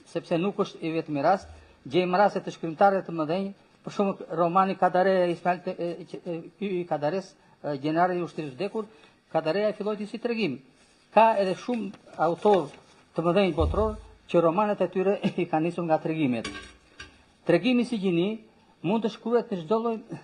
D: sepse nuk është i vetmi rast, gjejmë raste të shkrimtarëve të mëdhenj, për shembull romani Kadarea i Kadares, gjenerali i ushtrisë vdekur, Kadarea e filloi si tregim. Ka edhe shumë autor të mëdhenj botror që romanet e tyre i kanë nisur nga tregimet. Tregimi si gjini mund të shkruhet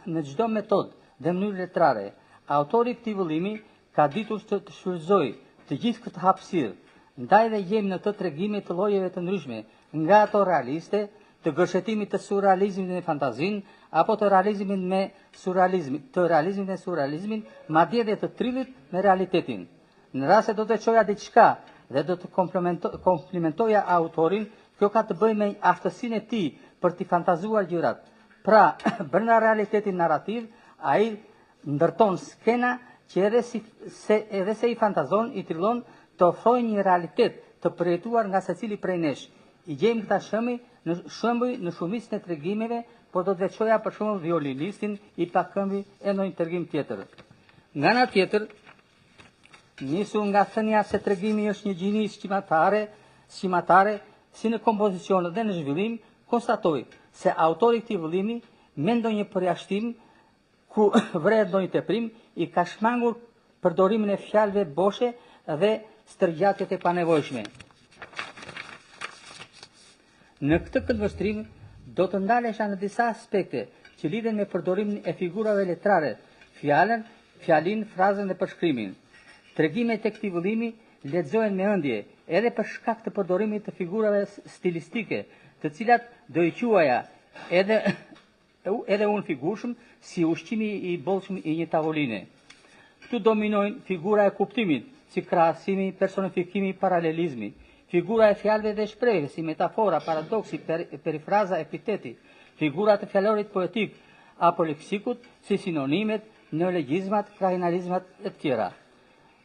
D: në çdo metodë dhe mënyrë letrare. Autori i këtij vëllimi ka ditur të shfrytëzojë të gjithë këtë hapësirë. Ndaj dhe gjejmë në të tregime të llojeve të ndryshme, nga ato realiste, të gërshetimit të surrealizmit me fantazin, apo të realizmit me surrealizmin, madje edhe të trillit me realitetin. Në rast se do të çoja diçka dhe do të komplimentoja autorin, kjo ka të bëjë me aftësinë e tij për t'i fantazuar gjërat. Pra, brenda realitetin narrativ, ai ndërton skena që edhe se i fantazon, i trillon të ofrojë një realitet të përjetuar nga secili prej nesh. I gjejmë këta shembuj në shumicën e tregimeve, por do të veçoja për shembull violinistin i pakëmbë e ndonjë tregim tjetër. Nga ana tjetër, nisur nga thënia se tregimi është një gjini shqimatare, si në kompozicion dhe në zhvillim, konstatoj se autori i këtij vëllimi me ndonjë përjashtim ku vret ndonjë teprim i ka shmangur përdorimin e fjalëve boshe dhe stërgjatjet e panevojshme. Në këtë këndvështrim do të ndalesha në disa aspekte që lidhen me përdorimin e figurave letrare, fjalin, frazën dhe përshkrimin. Tregimet e këtij vëllimi lexohen me ëndje, edhe për shkak të përdorimit të figurave stilistike, të cilat do i quaja edhe unë figurshëm si ushqimi i bollshëm i një tavoline. Këtu dominojnë figura e kuptimit, si krahasimi, personifikimi, paralelizmi, figura e fjalëve dhe shprehjeve, si metafora, paradoksi, perifraza, epiteti, figura të fjalorit poetik, apo leksikut, si sinonimet, neologjizmat, krahinalizmat e tjera.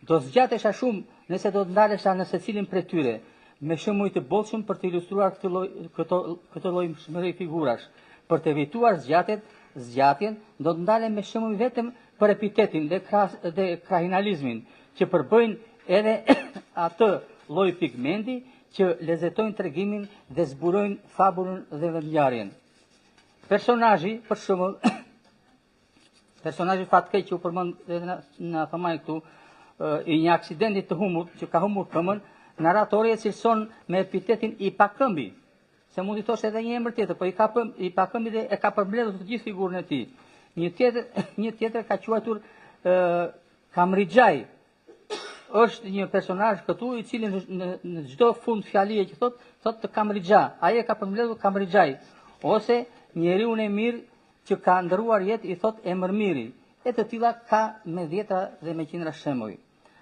D: Do zgjatesha shumë nëse do të ndalesha në secilin prej tyre, me shembuj të bollshëm për të ilustruar këtë lloj shmëri figurash. Për të evituar zgjatjen, do të ndalem me shembuj vetëm për epitetin dhe krahinalizmin, që përbëjnë edhe atë lloj pigmenti që lezetojnë tregimin dhe zburojnë fabulën dhe vendngjarjen. Personazhi, për shembull, personazhi fatkeq që u përmend edhe në thomaj këtu, i një aksidenti të humut që ka humbur këmbën, narratori e cilëson me epitetin i pakëmbi, se mund i thosh edhe një emër tjetër, po i pakëmbi dhe e ka përmbledhur të gjithë figurën e tij. Një tjetër ka quajtur Kamrixhaj. Është një personazh këtu i cili në çdo fund fjalie që thot të Kamrixha, ai e ka përmbledhur Kamrixhaj, ose njeriu i mirë që ka ndëruar jetë i thot Emërmiri, e të tilla ka me dhjetra dhe me qindra shembuj.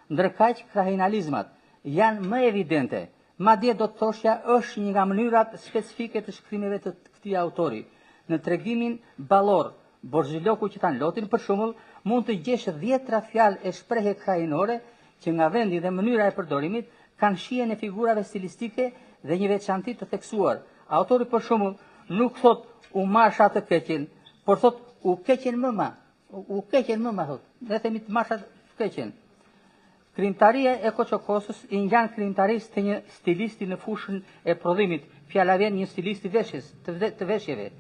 D: Ndërkaq krahinalizmat janë më evidente, madje do të thoshja është një nga mënyrat specifike të shkrimeve të këtij autori. Në tregimin Ballor, Borxhiloku që than Lotin, për shembull, mund të gjesh dhjetra fjalë e shprehje krahinore që nga vendi dhe mënyra e përdorimit kanë shijen e figurave stilistike dhe një veçanti të theksuar. Autori për shembull nuk thot u masha të keqen, por thot u keqen mëma. U keqen mëma thot. Ne themi të masha të keqen. Krimtaria e Koçokosës i ngjan krimtarisë të një stilisti në fushën e prodhimit. Fjala vjen një stilist i veshjes, të veshjeve.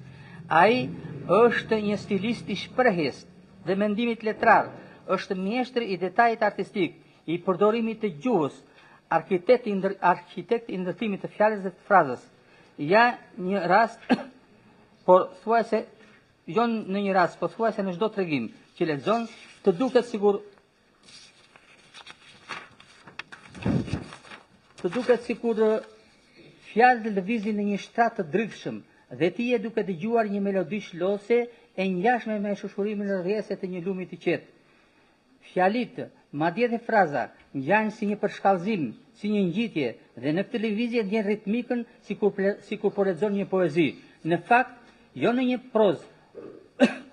D: Ai është një stilist i shprehjes dhe mendimit letrar, është mjeshtër i detajit artistik, i përdorimit të gjuhës, arkitekt i ndërtimit të fjalës dhe të frazës. Ja një rast, por thuajse jo në një rast, por thuajse në çdo tregim që lexon, të duket sigur të duket sikur fjalët lëvizin në një shtrat të dritshëm dhe ti je duke dëgjuar një melodi shlose e ngjashme me shoshurimin në rrjese të një lumi të qetë. Fjalitë, madje dhe fraza, ngjajnë si një përshkallëzim, si një ngjitje dhe në këtë lëvizje ndjen ritmikën sikur po lexon një poezi. Në fakt, jo në një prozë.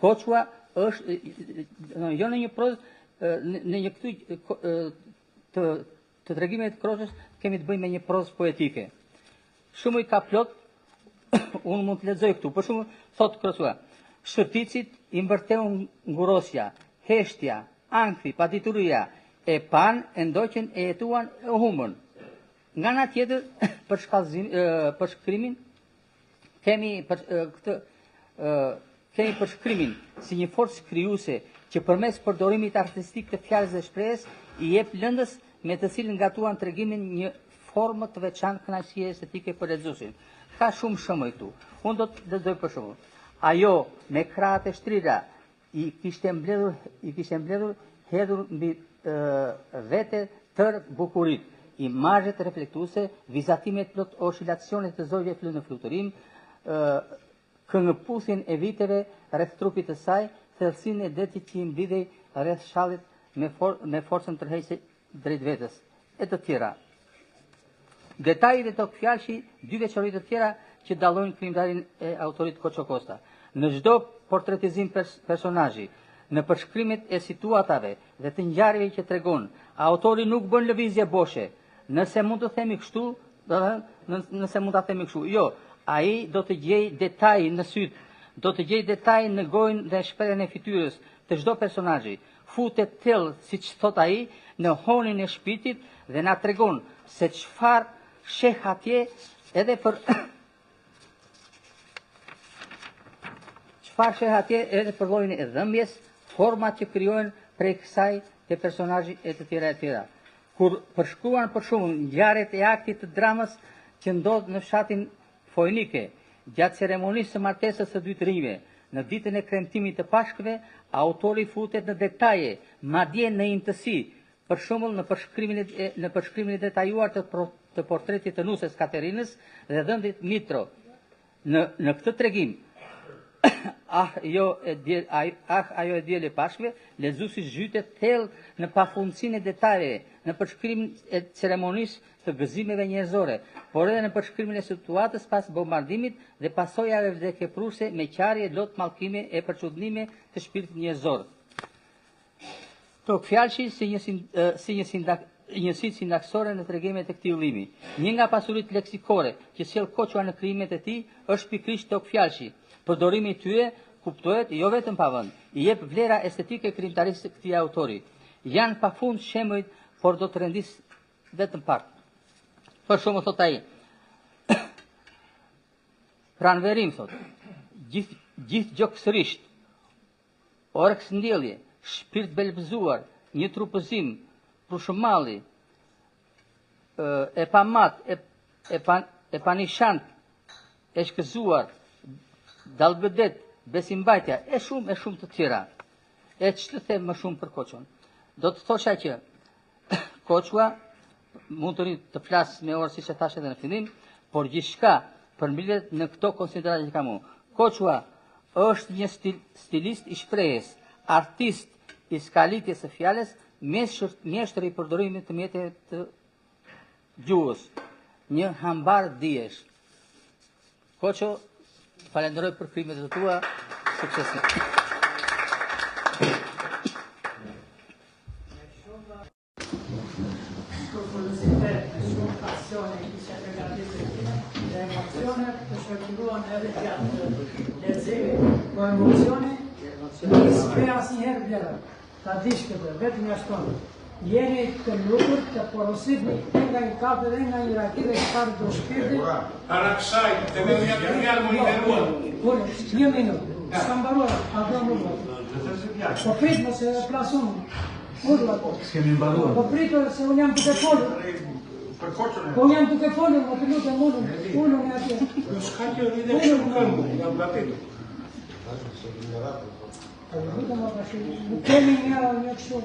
D: Koçua është jo në një prozë, në një këtu të tregimit të Kroçës kemi të bëjmë me një prozë poetike. Shumë i ka plot, unë mund të lexoj këtu. Për shembull, thot Kroçua, shërticit i mbërteu ngurosja, heshtja, ankthi, padituria, e pan, e ndoqën, e jetuan, e humën. Nga ana tjetër, për shkrimin, kemi përshkrimin si një forcë krijuese që përmes përdorimit artistik të fjalës dhe shprehjes i jep lëndës me të cilën gatuan tregimin një formë të veçantë kënaqësie estetike për lexuesin. Ka shumë shembuj këtu. Unë do të lexoj për shembull. Ajo me krahët e shtrira i kishte mbledhur hedhur mbi vete tër bukurit, imazhet reflektuese, vizatimet plot oscilacione të zojve në fluturim, këngëputhjen e viteve rreth trupit të saj, thellësinë e detit që i mblidhej rreth shallit me forcën tërheqëse drejt vetes, e të tjera. Detajet e tok fjalëshi, dy veçori të tjera që dallojnë krimtarin e autorit Koço Kosta. Në çdo portretizim personazhi, në përshkrimet e situatave dhe të ngjarjeve që tregon, autori nuk bën lëvizje boshe. Nëse mund të themi kështu, jo, ai do të gjej detaj në syt, do të gjej detaj në gojën dhe shprehjen e fytyrës të çdo personazhi. Futet tell, siç thot ai, në honin e shpirtit dhe na tregon se çfarë sheh atje edhe për llojin e dhëmbjes, format që krijohen prej kësaj te personazhi e të tjera e tjera. Kur përshkruan për shembull ngjarjet e aktit të dramës që ndodh në fshatin Fojnike, gjatë ceremonisë së martesës së dy të rinjve, në ditën e kremtimit të Pashkëve, autori futet në detaje, madje në imtësi, për shembull në përshkrimin e detajuar të portretit të nusës Katerinës dhe dhëndit Mitro. Në këtë tregim, ajo e diel e Pashkëve, lexuesi zhytet thellë në pafundësinë e detajeve, në përshkrimin e ceremonisë të gëzimeve njerëzore, por edhe në përshkrimin e situatës pas bombardimit dhe pasojave vdekjepruese me qarje, lot mallkime e përçudnime të shpirtit njerëzor. Tok fjalëshi si njësi sintaksore në tregimet e këtij ullimi. Një nga pasuritë leksikore që sjell Koçua në krijimet e tij është pikërisht tok fjalëshi. Përdorimi i tyre kuptohet jo vetëm pa vend, i jep vlera estetike krijimtarisë të këtij autori. Janë pafund shembujt, por do të rendis vetëm pak. Për shembull thot ai, pranverim thot, gjithë gjokësërisht, orëks ndjelje, shpirt belbëzuar, një trupëzim, prushëmalli, e pamat, e panishant, e shkëzuar, dallgëdet, besimbajtja, e shumë të tjera. E ç'të them më shumë për Koçun? Do të thosha që Koçua mund të flas me orë siç e thash edhe në fillim, por gjithçka përmbledhet në këto konsiderata që kam unë. Koçua është një stilist i shprehjes, artist i skalitjes së fjalës, mjeshtër i përdorimit të mjeteve të gjuhës, një hambar dijesh. Koço, falenderoj për krimet e tua, sukses.
A: Të shkëlqyruan edhe gjatë leximit, po emocione, s'ke asnjëherë vlerë. Ta dish këtë, vetëm jashton. Jeni të lutur, të porositni nga një kafe dhe nga një raki dhe këtarë do shpirti.
E: Para kësaj, të me një fjalë më lideruar.
A: Një minutë, s'kam mbaruar, a do më vërë. Po prit më se plasun,
E: S'kemi mbaruar.
A: po pritë se unë jam duke folur. Po unë jam duke folur, më të lutem ullën e atje.
E: S'ka që rride shumë këmbu, jam gatitur.
A: Nuk kemi një kështu.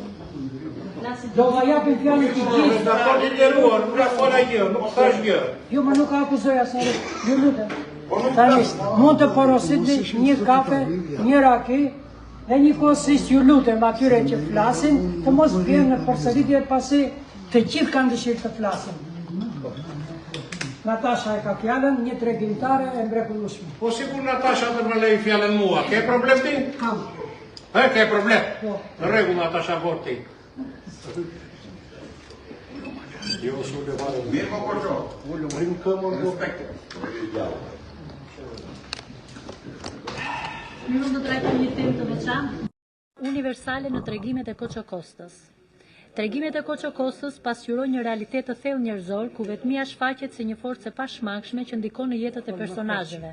A: Do nga japin fjallin të gjithë.
E: Nga fol i nderuar, nuk nga fola gjë, nuk thash gjë.
A: Jo, më nuk akuzoj asnjëri. Ju lutem. Tani, mund të porositni një kafe, një raki, dhe një kosisht ju lutem atyre që flasin, të mos vjen në përsëritje pasi të gjithë kanë dëshirë të flasin. Natasha e ka fjallën, një tregimtare e mrekullueshme.
E: Po sigur Natasha të më lej fjallën mua, ke problem ti?
A: Kam.
E: Ke problem?
A: Po.
E: Në rregull Natasha bot ti.
F: Mirë po përqo.
E: Rrim këmën
F: Respekte.
G: Mund të trajtoj një temë të veçantë universale në tregimet e Koço Kostës. Tregimet e Koço Kostës pasqyrojnë një realitet të thellë njerëzor ku vetmia shfaqet si një forcë e pashmangshme që ndikon në jetët e personazheve.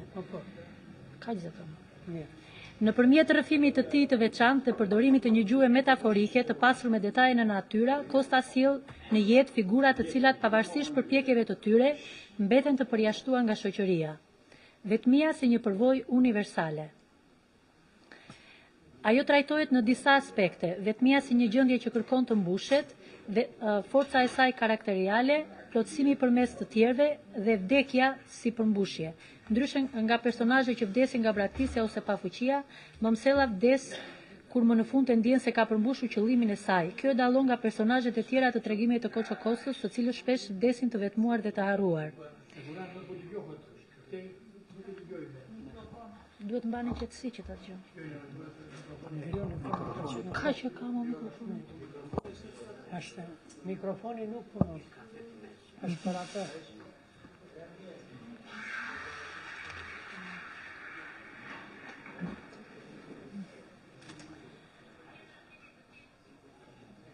G: Kaq zotëm. Nëpërmjet rrëfimit të tij të veçantë dhe përdorimit të një gjuhë metaforike të pasur me detaje në natyrë, Kosta sjell në jetë figura të cilat pavarësisht përpjekjeve të tyre mbeten të përjashtuar nga shoqëria. Vetmia si një përvojë universale. Ajo trajtohet në disa aspekte, vetmia si një gjendje që kërkon të mbushet, forca e saj karakteriale, plotësimi përmes të tjerëve dhe vdekja si përmbushje. Ndryshe nga personazhet që vdesin nga braktisja ose pafuqia, Momsella vdes kur më në fund të ndjen se ka përmbushur qëllimin e saj. Kjo e dallon nga personazhet e tjera të tregimit të Koço Kostës, të cilët shpesh vdesin të vetmuar dhe të harruar. Duhet mbani qetësi që ta dëgjoj. Ka që ka më mikrofonin.
A: Mikrofoni nuk punon. Është për atë.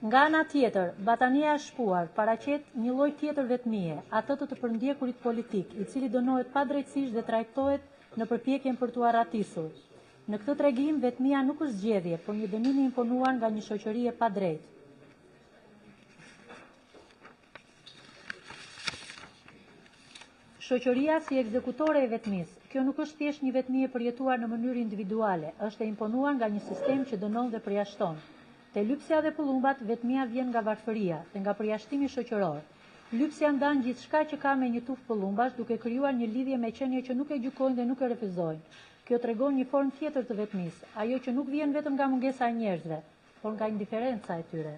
G: Nga ana tjetër, Batania e shpuar paraqet një lloj tjetër vetmie, atë të përndjekurit politik, i cili dënohet padrejtësisht dhe trajtohet në përpjekjen për t'u arratisur. Në këtë tregim, vetmia nuk është zgjedhje, por një dënim i imponuar nga një shoqëri e padrejtë. Shoqëria si ekzekutore e vetmisë. Kjo nuk është thjesht një vetmi e përjetuar në mënyrë individuale, është e imponuar nga një sistem që dënon dhe përjashton. Te lypsja dhe pëllumbat, vetmia vjen nga varfëria dhe nga përjashtimi shoqëror. Lypsja ndan gjithçka që ka me një tufë pëllumbash, duke krijuar një lidhje me qenie që nuk e gjykojnë dhe nuk e refuzojnë. Kjo tregon një formë tjetër të vetmisë, ajo që nuk vjen vetëm nga mungesa e njerëzve, por nga indiferenca e tyre.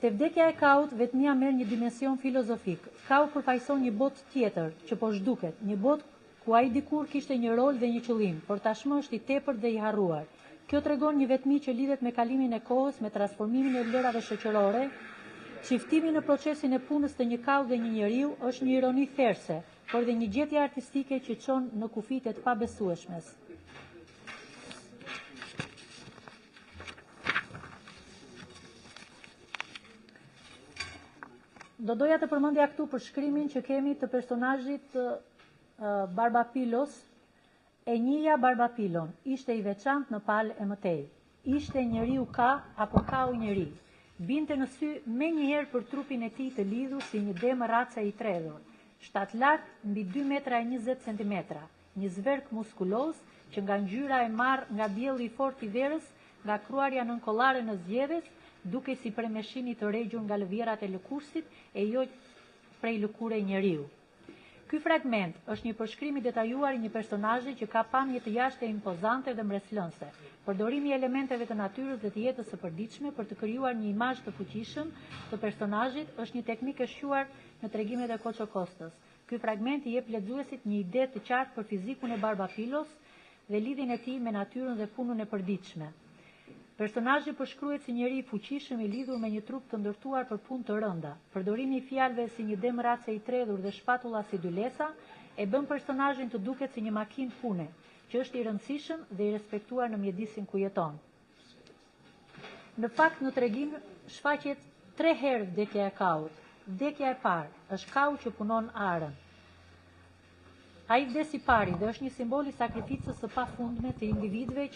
G: Te vdekja e kaut, vetmia merr një dimension filozofik. Kau përfaqëson një botë tjetër, që po zhduket, një botë ku ai dikur kishte një rol dhe një qëllim, por tashmë është i tepërt dhe i harruar. Kjo tregon një vetmi që lidhet me kalimin e kohës, me transformimin e vlerave shoqërore. Çiftimi në procesin e punës të një kau dhe një njeriu është një ironi therse, por dhe një gjetje artistike që çon në kufit e të pabesueshmes. Do doja të përmendja këtu për shkrimin që kemi të personazhit Barbapilos. Enjia Barbapilon ishte i veçantë në palë e mëtej. Ishte njeriu ka apo ka u njeri. Binte në sy me njëherë për trupin e tij të lidhur si një demë race i tredhur. Shtat lart mbi 2 metra e 20 centimetra. Një zverk muskuloz që nga ngjyra e marr nga dielli i fortë i verës, nga kruarja nën kollare në zgjedhjes, duke si premeshini të regjur nga lëvjerat e lëkursit e jo prej lëkure e njeriu. Ky fragment është një përshkrim i detajuar i një personazhi që ka pamje të jashtë e impozante dhe mbreslënse. Përdorimi i elementeve të natyrës dhe të jetës së përditshme për të krijuar një imazh të fuqishëm të personazhit është një teknikë e shquar në tregimet e Koço Kostës. Ky fragment i jep lexuesit një ide të qartë për fizikun e Barbapilos dhe lidhjen e tij me natyrën dhe punën e përditshme. Personazhi përshkruhet si njeri i fuqishëm i lidhur me një trup të ndërtuar për punë të rënda. Përdorimi i fjalëve si një demë race i tredhur dhe shpatulla si dylesa e bën personazhin të duket si një makinë pune, që është i rëndësishëm dhe i respektuar në mjedisin ku jeton. Në fakt, në tregim shfaqet 3 herë vdekja e kaut. Vdekja e parë është kau që punon arën. Ai vdes i pari dhe është një simbol i sakrificës së pafundme të individëve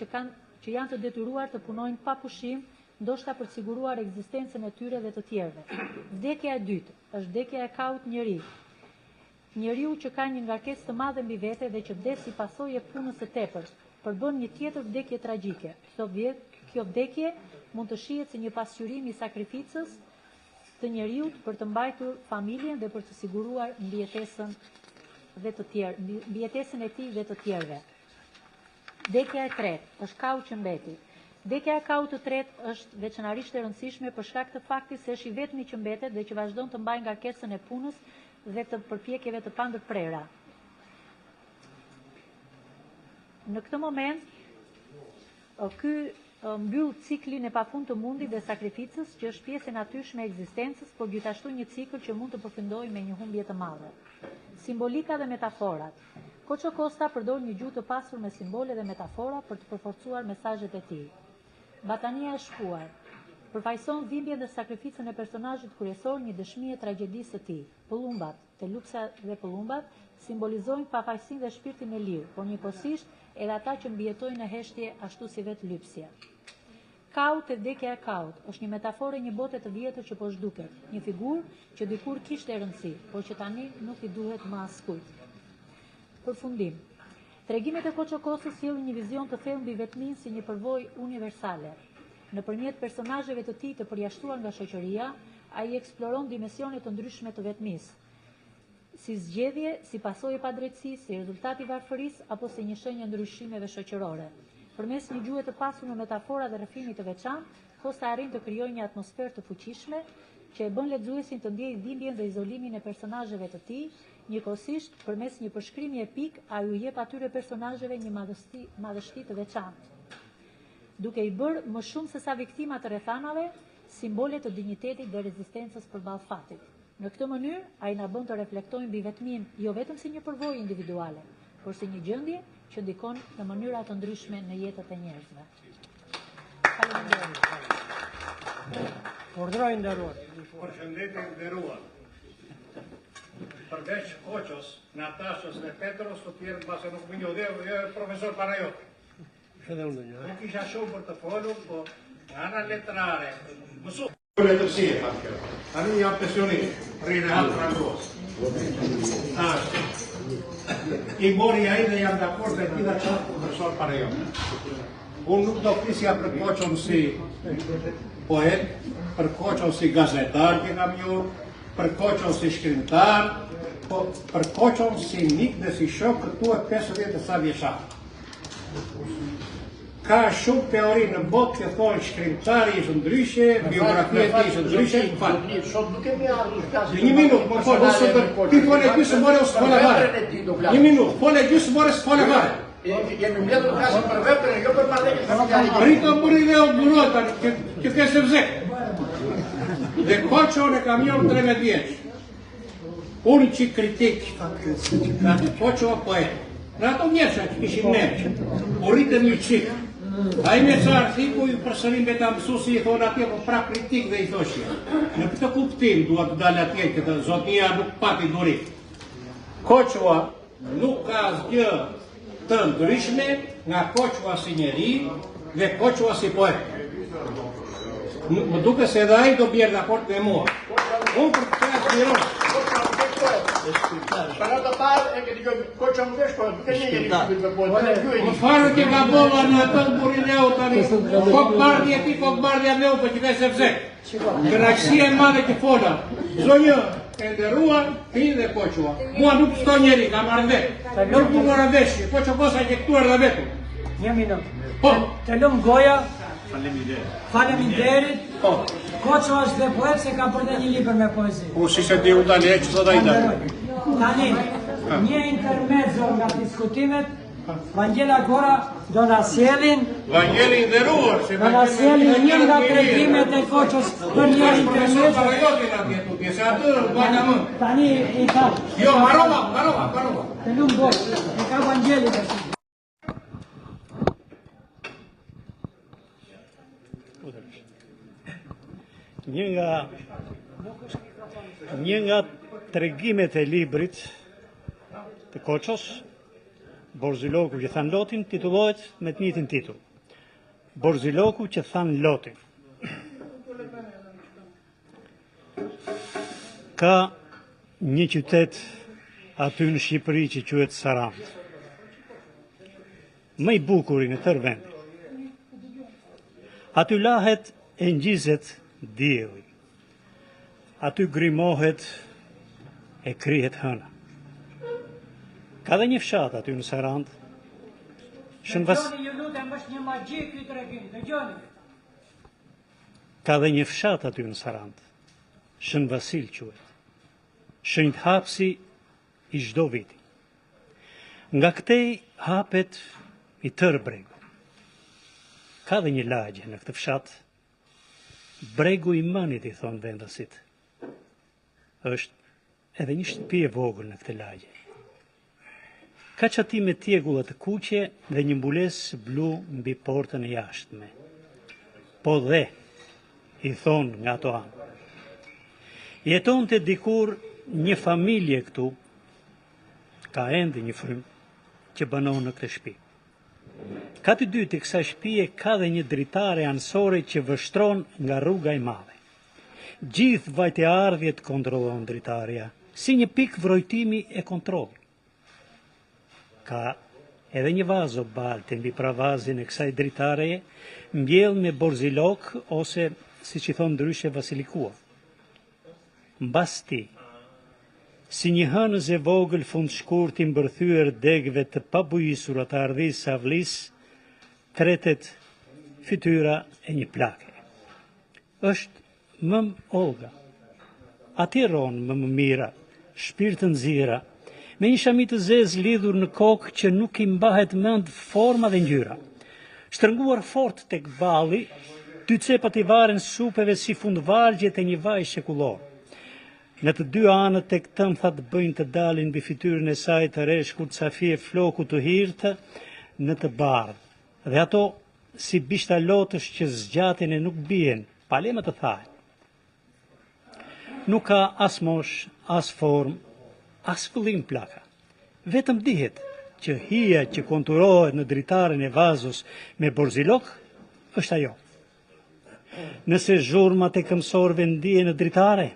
G: që janë të detyruar të punojnë pa pushim, ndoshta për të siguruar ekzistencën e tyre dhe të tjerëve. Vdekja e dytë është vdekja e kaut njeri. Njeriu që ka një ngarkesë të madhe mbi vete dhe që vdes si pasojë e punës së tepërt. përbën një tjetër vdekje tragjike. Kjo vdekje mund të shihet si një pasqyrim i sakrificës të njeriut për të mbajtur familjen dhe për të siguruar mbijetesën e tij dhe të tjerëve. Vdekja e tretë është kau që mbeti. Vdekja e kaut të tretë është veçanërisht e rëndësishme për shkak të faktit se është i vetmi që mbetet dhe që vazhdon të mbajë ngarkesën e punës dhe të përpjekjeve të pandërprera. Në këtë moment, ky mbyll ciklin e pafund të mundit dhe sakrificës që është pjesë e natyrshme e ekzistencës, por gjithashtu një cikël që mund të përfundojë me një humbje të madhe. Simbolika dhe metaforat. Koço Kosta përdor një gjuhë të pasur me simbole dhe metafora për të përforcuar mesazhet e tij. Batania e shkuar përfaqëson dhimbjen dhe sakrificën e personazhit kryesor, një dëshmi e tragjedisë së tij. Pëllumbat, Telupsa dhe pëllumbat simbolizojnë pafajësinë dhe shpirtin e lirë, por njëkohësisht edhe ata që mbijetojnë në heshtje ashtu si vetë lypsja. Kaut e vdekja e kaut është një metaforë e një bote të vjetër që po zhduket, një figurë që dikur kishte rëndësi, por që tani nuk i duhet më askujt. Përfundim. Tregimet e Koço Kostës sjellin një vizion të thellë mbi vetminë si një përvojë universale. Nëpërmjet personazheve të tij të përjashtuar nga shoqëria, ai eksploron dimensione të ndryshme të vetmisë, si zgjedhje, si pasojë e padrejtësisë, si rezultat i varfërisë apo si një shenjë ndryshimeve shoqërore. Përmes një gjuhë të pasur me metafora dhe rrëfimit të veçantë, Kosta arrin të krijojë një atmosferë të fuqishme që e bën lexuesin të ndjejë dhimbjen dhe izolimin e personazheve të tij. Njëkohësisht, përmes një përshkrimi epik, ai u jep atyre personazheve një madhështi të veçantë, duke i bërë më shumë se sa viktimat të rrethanave, simbole të dinjitetit dhe rezistencës përballë fatit. Në këtë mënyrë, ai na bën të reflektojmë mbi vetminë jo vetëm si një përvojë individuale, por si një gjendje që ndikon në mënyra të ndryshme në jetët e njerëzve. Faleminderit.
A: Urdhroj nderuar.
E: Përshëndetje nderuar. Përveç Koços, Natashës dhe Petros, të tjerë mbase nuk më njoh, dhe profesor Panajot. Nuk isha shumë për të folur, po nga ana letrare, mësu. Letërsie, tani jam pensionist, rrinë e halë frangos. I mori ai dhe jam dakord me gjitha qatë profesor Panajot. Unë nuk do flisja për Koçon si poet, për Koçon si gazetar që kam njohur, për Koçon si shkrimtar, po për Koçon si mik dhe si shok këtu e 50 e sa vjeçar. Ka shumë teori në botë që thonë shkrimtari ishte ndryshe, biografia e tij ishte ndryshe, një minutë, më fol, ti fole gjysmë ore ose fole fare. Një minutë, fole gjysmë ore ose fole fare. Jemi mbledhur kasim për vepën, jo për marrëdhënie familjarë. Rito bëri dhe o burot tani, që ke se vzek. Dhe Koçon e kam njohur 13 vjeç. Unë që kritik, atë Koço poet. Në ato mjesha që kishin nërë, u rritëm një qikë. A i mesar thiku i përsërim beta mësusi i thonë atje, po pra kritik dhe i thoshje. Në këtë kuptim duhet të dalë atje, këtë zotnia nuk pati durit. Koçoa nuk ka asgjë të ndryshme nga Koçoa si njeri dhe Koçoa si poet. Më duke se edhe ai do bjerë dakord me mua. Unë për të aspiron.
F: Para të parë e ke dikoj Koço më vesh, po nuk e një
E: Më farë ke ka bolla në atë burin e u tani. Kokë bardhje ti, kokë bardhja me u, për që ne se vzek. Kënaqësia e madhe që fola. Zonjë, e nderuar, ti dhe Koçoa. Mua nuk sto njeri, kam ardhe. Nuk mu mora veshje, Koço Kosta që këtu erdhe vetu.
A: Një minutë. Të lëm goja. Faleminderit. Koço është dhe poet se ka bërë një libër me poezi.
E: Po si se di u dalë, që thot ai dalë.
A: Tani, një intermezzo nga diskutimet, Vangela Gora do na sjellin.
E: Vangeli i nderuar, se
A: do na sjellin një nga tregimet e Koços për një intermezzo. Tani i ka.
E: Jo, marova.
A: Të lëm goja. E ka Vangeli tash.
H: Një nga tregimet e librit të Koços, Borziloku që than Lotin, titullohet me të njëjtin titull. Borziloku që than Lotin. Ka një qytet aty në Shqipëri që quhet Sarandë. më i bukuri në tërë vendin. Aty lahet e ngjizet dielli. Aty grimohet e krihet hëna. Ka dhe një fshat aty në Sarand.
A: Dëgjoni, ju lutem, është një magji ky tregim. Dëgjoni.
H: Ka dhe një fshat aty në Sarand. Shën Vasil quhet. Shenjt hapsi i çdo viti. Nga këtej hapet i tërë bregu. Ka dhe një lagje në këtë fshat. Bregu i Mënit i thonë vendasit. Është edhe një shtëpi e vogël në këtë lagje. Ka qati me tjegullat të kuqe dhe një mbules blu mbi portën e jashtme. Po dhe, i thonë nga ato anë. Jeton të dikur një familje këtu, ka ende një frym që banon në këtë shtëpi. Ka të dy të kësaj shtëpie ka dhe një dritare anësore që vështron nga rruga e madhe. Gjithë vajteardhjet kontrollon dritarja, si një pikë vrojtimi e kontrolli. Ka edhe një vazo balte mbi pravazin e kësaj dritareje, mbjell me borzilok ose, si që thonë ndryshe, vasilikua. Mbas ti, si një hënës e vogël fund shkurt i mbërthyer degëve të pabujisura të ardhis avlis, tretet fytyra e një plake. Është mëm Olga. Ati ronë më mira, shpirtë nxira, me një shami të zezë lidhur në kokë që nuk i mbahet mend forma dhe ngjyra. Shtrënguar fort tek balli, dy cepat i varen supeve si fundvargjet e një vaj shekullor. Në të dy anët tek tëmthat bëjnë të dalin mbi fytyrën e saj të reshkut safie floku të hirtë në të bardhë, dhe ato si bishta lotësh që zgjatin e nuk bien, palema të thajnë. Nuk ka as mosh, as form, as kullim plaka. Vetëm dihet që hija që konturohet në dritaren e vazos me borzilok është ajo. Nëse zhurmat e këmsorve ndije në dritare,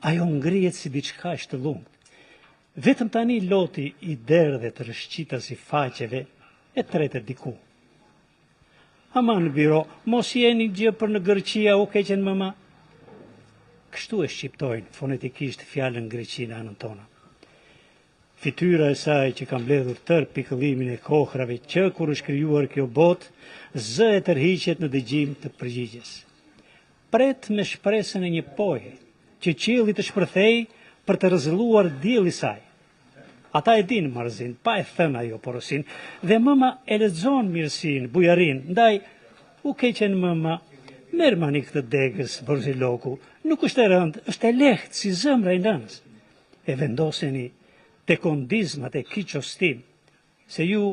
H: ajo ngrihet si diçka shtëllumët. Vetëm tani loti i derdhe të rëshqitas i faqeve e tretet diku. Ama në biro, mos jeni gjë për në Gërqia u keqen mëma. Kështu e shqiptojnë fonetikisht fjalën Greqi në anën tona. Fytyra e saj që kam mbledhur tërë pikëllimin e kohrave që kur është krijuar kjo botë, zë e tërhiqet në dëgjim të përgjigjes. Pret me shpresën e një poje, që qielli të shpërthej për të rrezulluar dielli i saj. Ata e din marzin, pa e thënë ajo porosin, dhe mëma e lexon mirësin, bujarin, ndaj u keqen mëma, merr mani këtë degës borziloku, nuk është e rëndë, është e lehtë si zëmra e nënës. E vendoseni te kondizmat e kiqos tim, se ju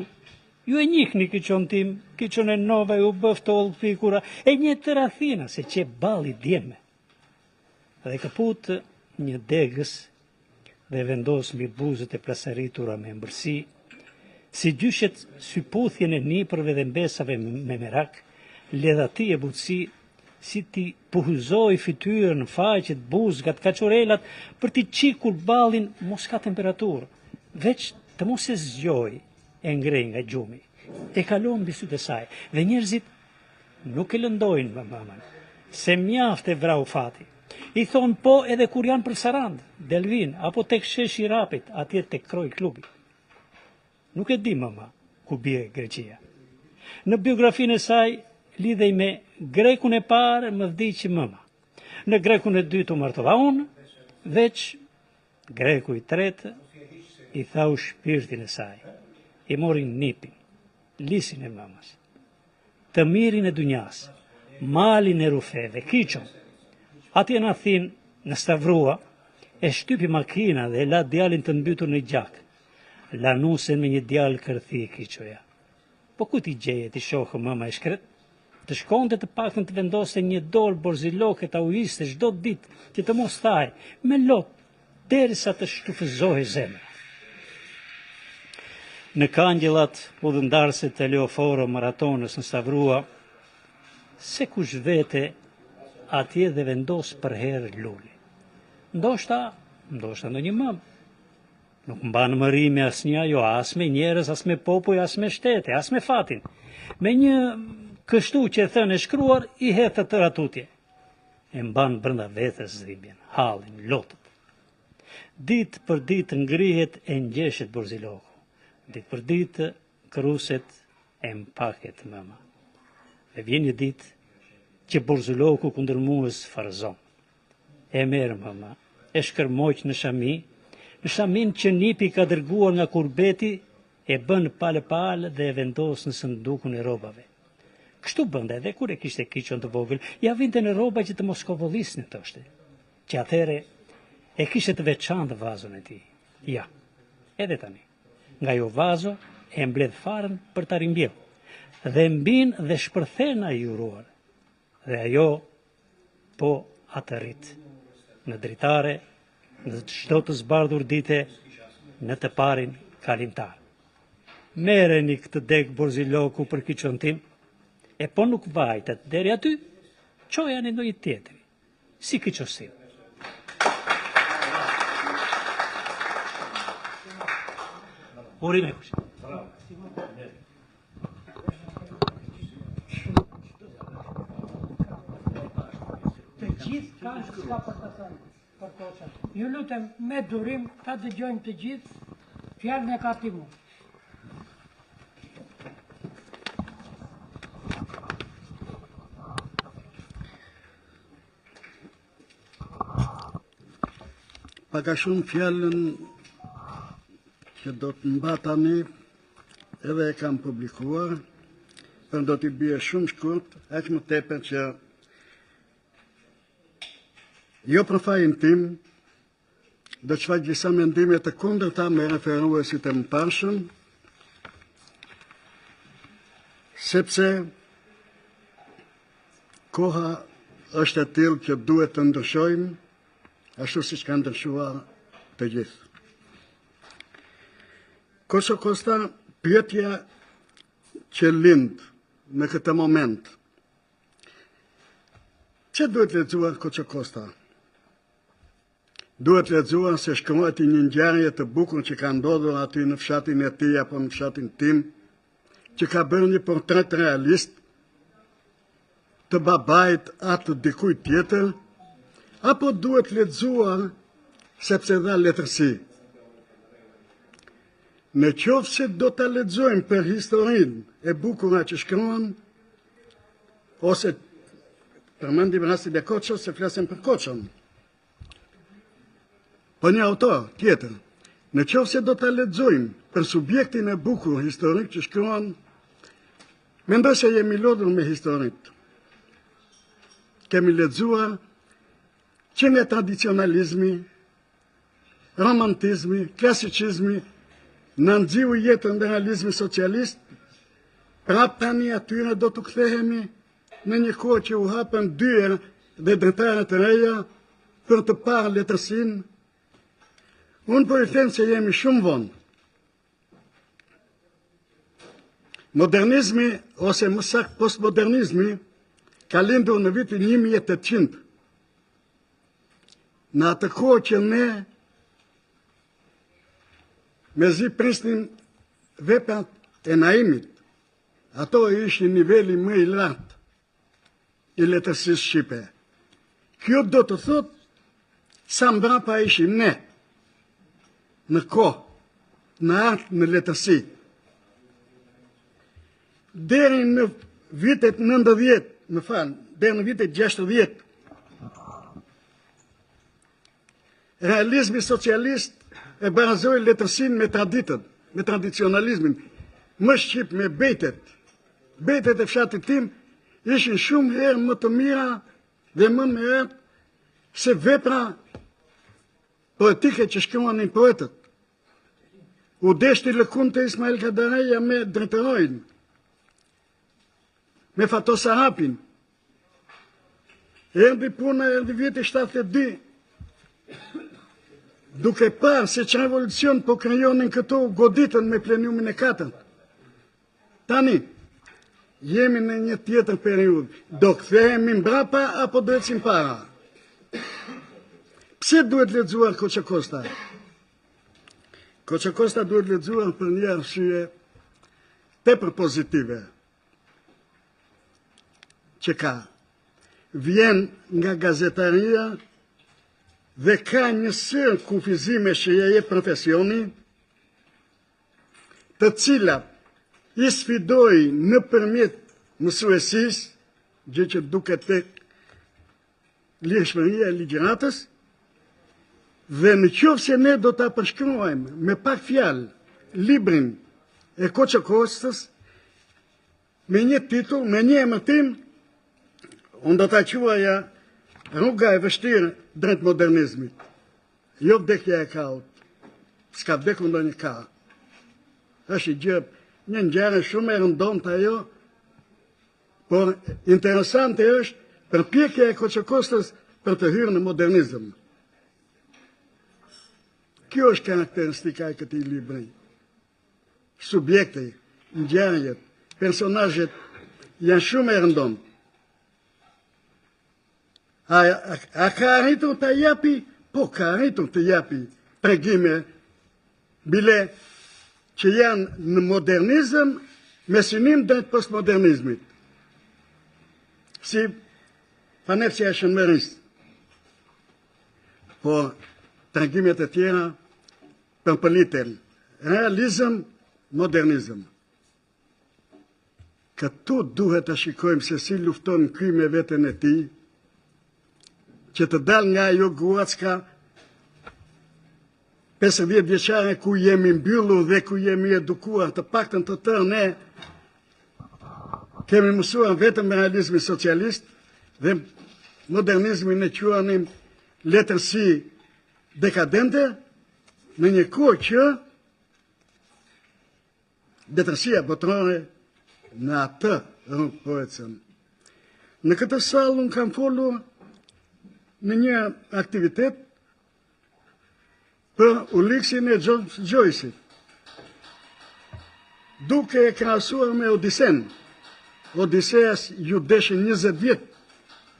H: e njihni kiqon tim, kiqon e nova ju bëftoll pikura, e një të Athina se që balli djeme. Dhe kaput një degës dhe vendos mbi buzët e plasaritura me ëmbërsi, si gjyshet syputhjen e nipërve dhe mbesave me merak, ledhati e butësi, si ti puhuzoj fytyrën, faqet, buzgat, kaçorelat, për t'i qikur ballin mos ka temperaturë, veç të mos e zgjoj e ngrej nga gjumi. E kalon mbi sytë e saj, dhe njerëzit nuk e lëndojnë më mamën, se mjaft e vrau fati. I thonë po edhe kur janë për Sarand, Delvin, apo tek sheshi Rapit, atje tek kroj klubi. Nuk e di mama ku bie Greqia. Në biografinë e saj lidhej me grekun e parë më vdiqi mëma. Në grekun e dytë u martova unë, veç greku i tretë i thau shpirtin e saj. I morin nipin, lisin e mëmas, të mirin e dunjas, malin e rufeve, kiqon. Atje në Athin, në Stavrua, e shtypi makina dhe e la djalin të mbytur në gjak. Lanusen me një djalë kërthi e kiqoja. Po ku ti gjeje ti shohë mëma e shkret? Të shkonte të paktën të vendose një dorë borziloke ta ujiste çdo ditë që të mos thaj, me lot, derisa të shtufëzohej zemra. Në kangjillat udhëndarëse të Leoforo maratonës në Stavrua, se kush vete atje dhe vendos për herë luli. Ndoshta ndonjë mëmë. Nuk mban mëri me asnjë ajo, as me njerëz, as me popull, as me shtete, as me fatin. Me një kështu që thënë e shkruar, i hedhë të ratutje. E mban brenda vetes dhimbjen, hallin, lotët. Ditë për ditë ngrihet e ngjeshet Borziloku. Ditë për ditë kruset e mpaket mëma. Dhe vjen një ditë që Borziloku kundër muës farzon. E merë mëma, e shkërmoq në shamin që nipi ka dërguar nga kurbeti, e bën palë dhe e vendos në sëndukun e robave. Kështu bënda edhe kur e kishte kiqon të vogël, ja vinte në roba që të mos kovollisnin thoshte, që atëre e kishte të veçantë vazon e tij. Ja, edhe tani, nga jo vazo e mbledh farën për ta rimbjell, dhe mbin dhe shpërthen ai uruar, dhe ajo po atë rrit, në dritare, në çdo të zbardhur dite, në të parin kalimtar. Merreni këtë deg Borziloku për kiqon tim, e po nuk vajtet deri aty, çoja në ndonjë tjetri, si kiqosim. Urime kush.
A: Të gjithë kanë shka për të thënë për Koçën. Ju lutem me durim ta dëgjojmë të gjithë fjalën e ka timu.
I: Paka shumë fjallën që do të mba tani edhe e kam publikuar, për do t'i bie shumë shkurt, aq më tepër që jo për fajin tim, do të shfaq disa mendime të kundërta me referuesit e mëparshëm, sepse koha është e tillë që duhet të ndryshojmë, ashtu si që ka ndryshuar të gjithë. Koço Kosta, pyetja që lind në këtë moment, që duhet lexuar Koço Kosta? Duhet lexuar se shkruhet një ngjarje të bukur që ka ndodhur aty në fshatin e tij apo në fshatin tim, që ka bërë një portret realist të babait atë dikujt tjetër, apo duhet lexuar sepse dha letërsi. Në qoftë se do ta lexojmë për historinë e bukur që shkruan, ose përmendim rastin e Koçës se flasim për Koçën, po një autor tjetër, në qoftë se do ta lexojmë për subjektin e bukur historik që shkruan, mendoj se jemi lodhur me historit. Kemi lexuar që nga tradicionalizmi, romantizmi, klasikizmi, në nxiu jetën dhe realizmi socialist, prap tani atyre do të kthehemi në një kohë që u hapën dyer dhe dritare të reja për të parë letërsinë. Unë po i them se jemi shumë vonë. Modernizmi, ose më saktë postmodernizmi, ka lindur në vitin 1800. Në atë kohë që ne mezi prisnim veprat e Naimit, ato ishin niveli më i lartë i letërsisë shqipe. Kjo do të thot sa mbrapa ishim ne në kohë, në art, në letërsi. Deri në vitet 90, deri në vitet 60, realizmi socialist e barazoi letërsinë me traditën, me tradicionalizmin. Më shqip me bejtet. Bejtet e fshatit tim ishin shumë herë më të mira dhe më mirë se vepra poetike që shkruanin poetët. U deshti lëkun të Ismail Kadareja me Dretërojnë, me Fato Sarapin. Erdi puna, erdi viti 72, duke parë se që revolucion po krijonin këto goditën me pleniumin e 4. Tani, jemi në një tjetër periudhë. Do kthehemi mbrapa apo do ecim para? Pse duhet lexuar Koço Kosta? Koça Kosta duhet lexuar për një arsye tepër pozitive që ka. Vjen nga gazetaria dhe ka një sër kufizime që ja jep profesioni, të cilat i sfidoi nëpërmjet mësuesisë, gjë që duket tek lirshmëria e ligjëratës, dhe në qoftë se ne do ta përshkruajmë me pak fjalë librin e Koça Kostës me një titull, me një emërtim, unë do ta quaja Rruga e vështirë drejt modernizmit. Jo vdekja e kaut. S'ka vdekur ndonjë ka. Është një ngjarje shumë e rëndomtë ajo, por interesante është përpjekja e Koça Kostës për të hyrë në modernizëm. Kjo është karakteristika e këtij libri. Subjekti, ngjarjet, personazhet janë shumë e rëndomtë. A ka arritur të japi? Po, ka arritur të japi tregime bile që janë në modernizëm me synim drejt postmodernizmit. Si panepsja e Shënmërisë. Po, tregimet e tjera përpëliten realizëm, modernizëm. Këtu duhet të shikojmë se si lufton ky me veten e tij, që të dal nga ajo guacka 50 vjeçare ku jemi mbyllur dhe ku jemi edukuar, të paktën të tërë ne kemi mësuar vetëm realizmin socialist dhe modernizmin e quanim letërsi dekadente, në një kohë që letërsia botërore në atë rrugë po ecën. Në këtë sallë unë kam folur në një aktivitet për Uliksin e Joyce-it, duke e krahasuar me Odisen. Odiseas ju deshin 20 vjet,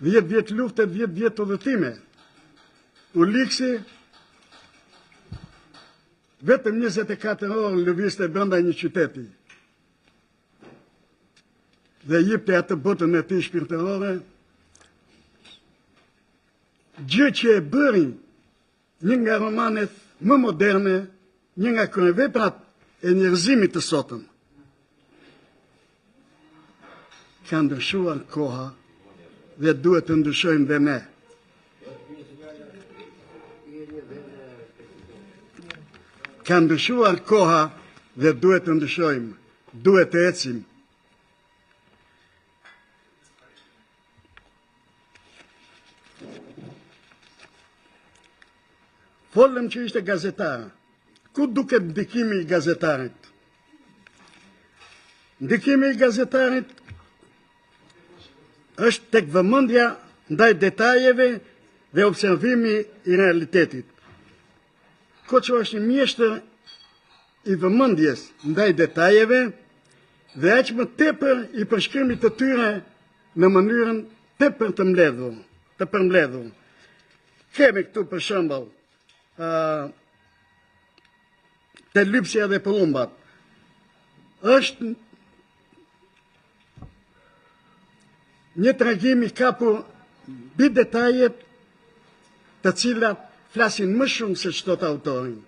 I: 10 vjet lufte, 10 vjet udhëtime. Uliksi vetëm 24 orë lëvizte brenda një qyteti. Dhe jepte atë botën e tij shpirtërore, gjë që e bëri një nga romanet më moderne, një nga kryeveprat e njerëzimit të sotëm. Ka ndryshuar koha dhe duhet të ndryshojmë dhe ne. Ka ndryshuar koha dhe duhet të ndryshojmë, duhet të ecim. Folëm që ishte gazetar. Ku duket ndikimi i gazetarit? Ndikimi i gazetarit është tek vëmendja ndaj detajeve dhe observimi i realitetit. Koço është një mjeshtër i vëmendjes ndaj detajeve dhe aq më tepër i përshkrimit të tyre në mënyrën tepër të përmbledhur. Kemi këtu për shembull të lypsja dhe pëllumbat. Është një tregim i kapur mbi detajet të cilat flasin më shumë se çdo autorin.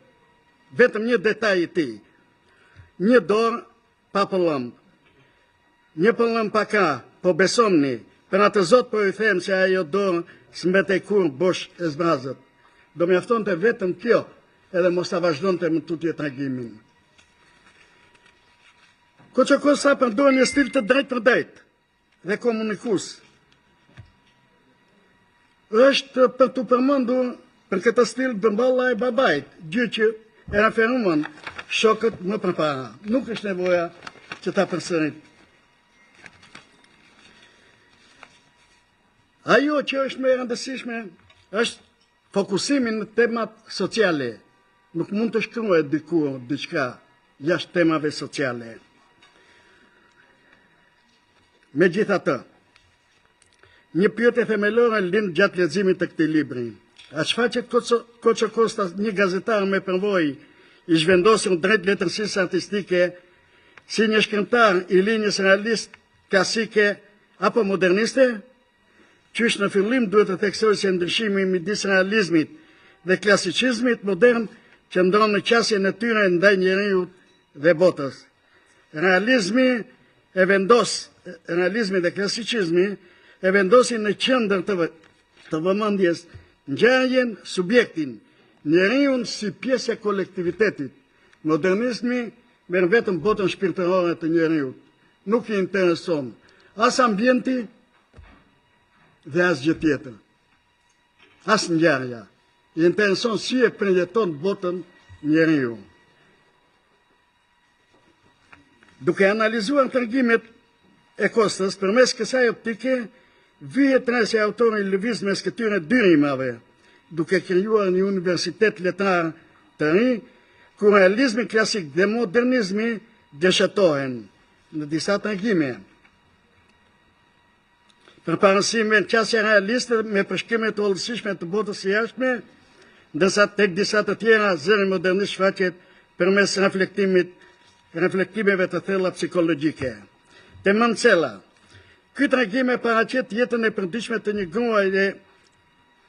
I: Vetëm një detaj i tij. Një dorë pa pëllumb. Një pëllumb pa ka, po besomni, për atë Zot po i them se ajo dorë s'mbetej kur bosh e zbrazët. Do mjaftonte vetëm kjo, edhe mos ta vazhdonte më tutje tregimin. Koça Kosta përdor një stil të drejtë për drejtë dhe komunikues. Është për të përmendur për këtë stil Dëmballa e babait, gjë që e referuan shokët më përpara. Nuk është nevoja që ta përsërit. Ajo që është më e rëndësishme është fokusimin në temat sociale. Nuk mund të shkruhet dikur diçka jashtë temave sociale. Megjithatë, një pyetje themelore lind gjatë leximit të këtij libri. A shfaqet Koça Kosta një gazetar me përvojë i zhvendosur drejt letërsisë artistike si një shkrimtar i linjës realist, klasike apo moderniste, qysh në fillim duhet të theksoj se ndryshimi midis realizmit dhe klasikizmit modern që ndron në qasjen e tyre ndaj njeriut dhe botës. Realizmi dhe klasikizmi e vendosin në qendër të vëmendjes ngjarjen, subjektin, njeriun si pjesë e kolektivitetit. Modernizmi merr vetëm botën shpirtërore të njeriut. Nuk i intereson as ambienti dhe as gjë tjetër. As ngjarja. I intereson si e përjeton botën njeriu. Duke analizuar tregimet e Kostës përmes kësaj optike, vihet re se autori lëviz mes këtyre dy rrymave, duke krijuar një universitet letrar të ri, ku realizmi klasik dhe modernizmi dëshatohen në disa tregime. Përparësime në qasja realiste me përshkrimet të hollësishme të botës së jashtme, ndërsa tek disa të tjera zëri modernist shfaqet përmes reflektimeve të thella psikologjike. Te Mancella, ky tregim e paraqet jetën e përditshme të një gruaje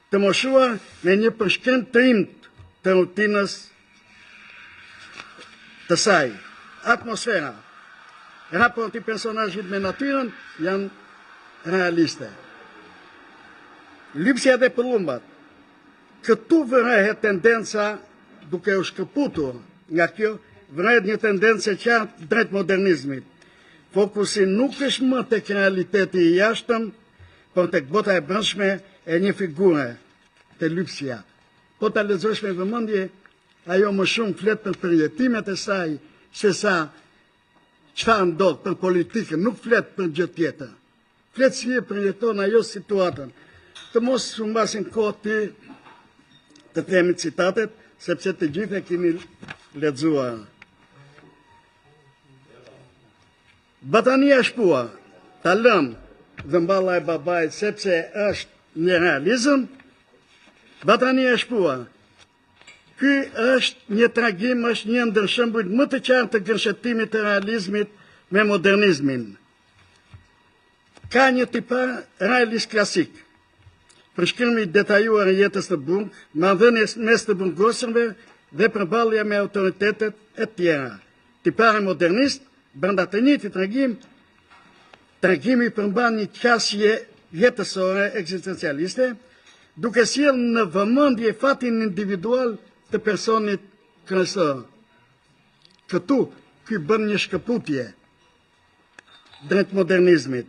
I: të moshuar me një përshkrim të imt të rutinës të saj. Atmosfera, raporti personazhit me natyrën janë realiste. Lypsja dhe pëllumbat, këtu vërehet tendenca duke u shkëputur nga kjo, vërehet një tendencë e qartë drejt modernizmit. Fokusi nuk është më tek realiteti i jashtëm, por tek bota e brendshme e një figure, te lypsja. Po ta lexosh me vëmendje, ajo më shumë flet për përjetimet e saj, se sa çfarë ndodh për politikën, nuk flet për gjë tjetër. Flet si e përjeton ajo situatën. Të mos humbasin kohë ti të themi citatet, sepse të gjithë e keni lexuar. Batania shpua, ta lëm dhe mballa e babait sepse është një realizëm. Batania shpua, ky është një tragim, është një ndër shembujt më të qartë të gërshetimit të realizmit me modernizmin. Ka një tipar realist klasik, përshkrimi detajuar i jetës të burg, marrëdhënies mes të burgosërve dhe përballja me autoritetet e tjera. Tipari modernist, brenda të njëjtit tregimi përmban një qasje jetësore ekzistencialiste, duke sjellë në vëmendje fatin individual të personit kryesor. Këtu ky bën një shkëputje drejt modernizmit.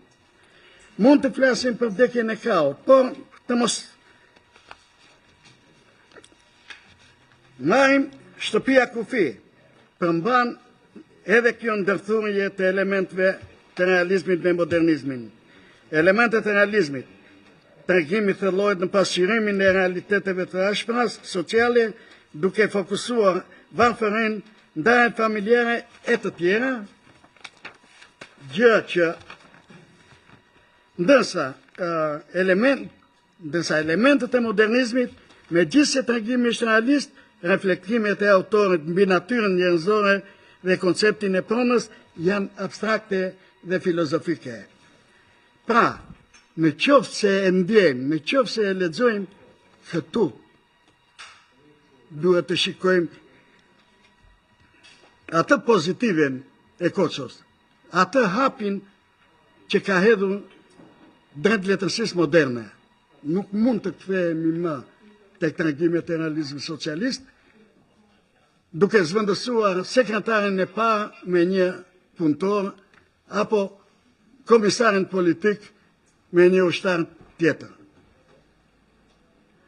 I: Mund të flasim për vdekjen e Kraut, por të mos marrim shtëpia kufi, përmban edhe kjo ndërthurje të elementve të realizmit me modernizmin. Elementet e realizmit, tregimi thellohet në pasqyrimin e realiteteve të ashpras sociale, duke fokusuar varfërinë, ndarjet familjare e të tjera, gjë që ndërsa elementet e modernizmit, me gjithë se tregimi është realist, reflektimet e autorit mbi natyrën njerëzore dhe konceptin e pronës janë abstrakte dhe filozofike. Pra, në qoftë se e ndjejmë, në qoftë se e lexojmë, këtu duhet të shikojmë atë pozitiven e Koços, atë hapin që ka hedhur drejt letërsisë moderne. Nuk mund të kthehemi më tek tregimet e realizmit socialist, duke zvendësuar sekretarin e parë me një punëtor apo komisarin politik me një ushtar tjetër.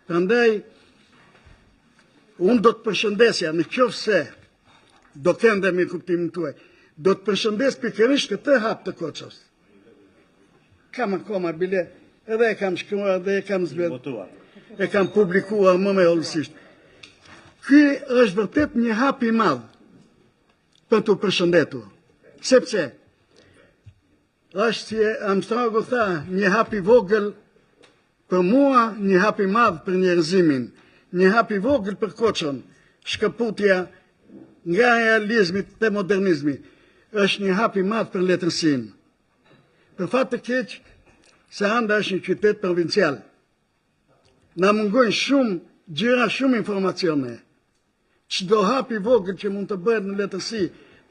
I: Prandaj, unë do të përshëndesja, në qoftë se do kendemi kuptimin tuaj, do të përshëndes pikërisht këtë hap të Koços. Kam akoma bile, edhe e kam shkruar, edhe e kam e kam publikuar më me hollësisht. Ky është vërtet një hap i madh për të përshëndetur, sepse është si Armstrongu tha, një hap i vogël për mua, një hap i madh për njerëzimin, një hap i vogël për Koçën, shkëputja nga realizmi te modernizmi është një hap I madh për letërsinë. Për fat të keq, Saranda është një qytet provincial. Na mungojnë shumë gjëra, shumë informacione. Çdo hap I vogël që mund të bëhet në letërsi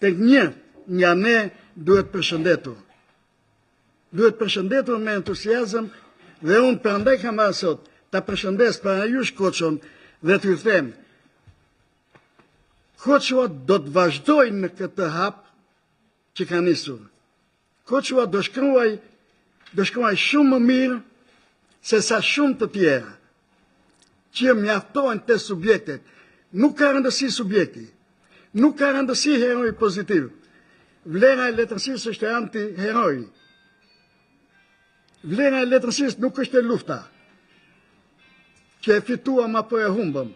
I: tek një nga ne duhet përshëndetur. Duhet përshëndetur me entuziazëm dhe unë prandaj kam marrë sot ta përshëndes para jush Koçon dhe t'ju them, Koçua do të vazhdojnë në këtë hap që ka nisur. Koçua do shkruaj shumë më mirë se sa shumë të tjera, që mjaftojnë të subjektet. Nuk ka rëndësi subjekti, nuk ka rëndësi heroi pozitiv. Vlera e letërsisë është e anti-heroi. Vlera e letërsisë nuk është e lufta, që e fituam apo e humbëm.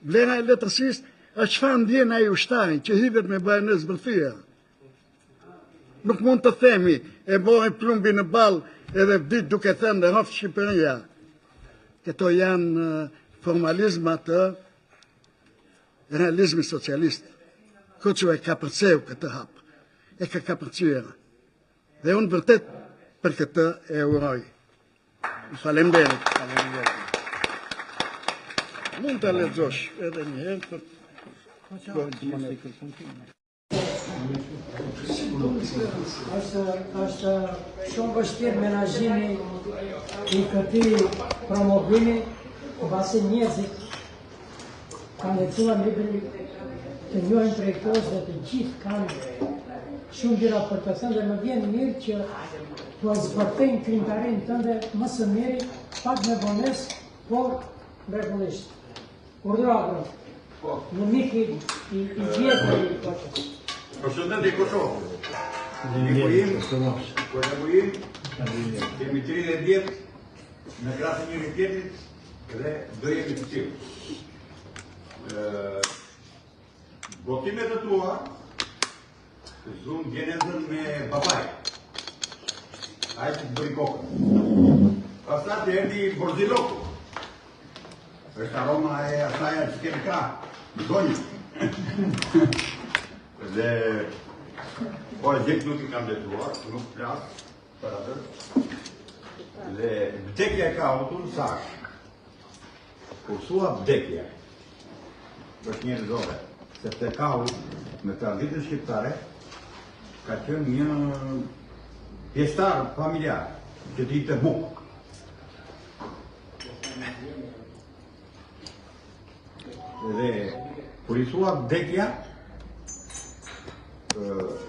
I: Vlera e letërsisë është çfarë ndjen ai ushtari që hidhet me bajonez bërthyra. Nuk mund të themi e mori plumbi në ball edhe vdit duke thënë dhe rroft Shqipëria. Këto janë formalizma të realizmi socialist. Koçua e ka përceu këtë hap, e ka kapërcyer. Dhe unë vërtet për këtë e uroj. Faleminderit. Mund të lexosh edhe një herë për
A: është shumë vështirë menaxhimi I këtij promovimi, pasi njerëzit kanë lexuar librin të njohin projektorës dhe të gjithë kanë shumë gjëra për të thënë dhe më vjen mirë që t'u zbërthejnë krimtarinë tënde më së miri, pak me vonesë, por mrekullisht. Urdhëro. Në miki I vjetër I Koçës.
F: Përshëndetje Koçovë. Kolegujim, kemi 30 vjet në krahun e njëri tjetrit dhe do jemi të tillë. Votimet e tua zunë gjenezën me babaj. Ai që bëri kokën. Pastaj erdhi Borziloku. Është aroma e asaj që kemi krah. Gonjë. Dhe po gjithë nuk I kam letruar, nuk flas për atë. Dhe vdekja e kautur sash. Kur thua vdekja, është një rëzore, sepse kaut me traditën shqiptare ka qenë një pjesëtar familjar që t'i të buk. Dhe kur I thua vdekja,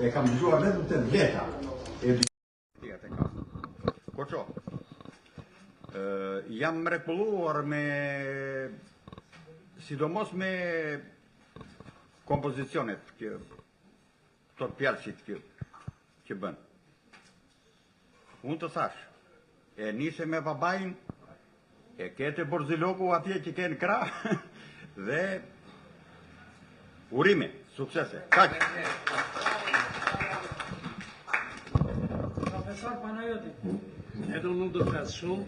F: e kam dëgjuar vetëm të vleta. Koço, jam mrekulluar me, sidomos me kompozicionet këto pjalësit që bën. Unë të thash, e nise me babajin, e kete Borziloku atje që kenë krah, dhe urime, suksese. Kaq.
A: Profesor Panajoti.
J: Edhe unë nuk do të flas shumë.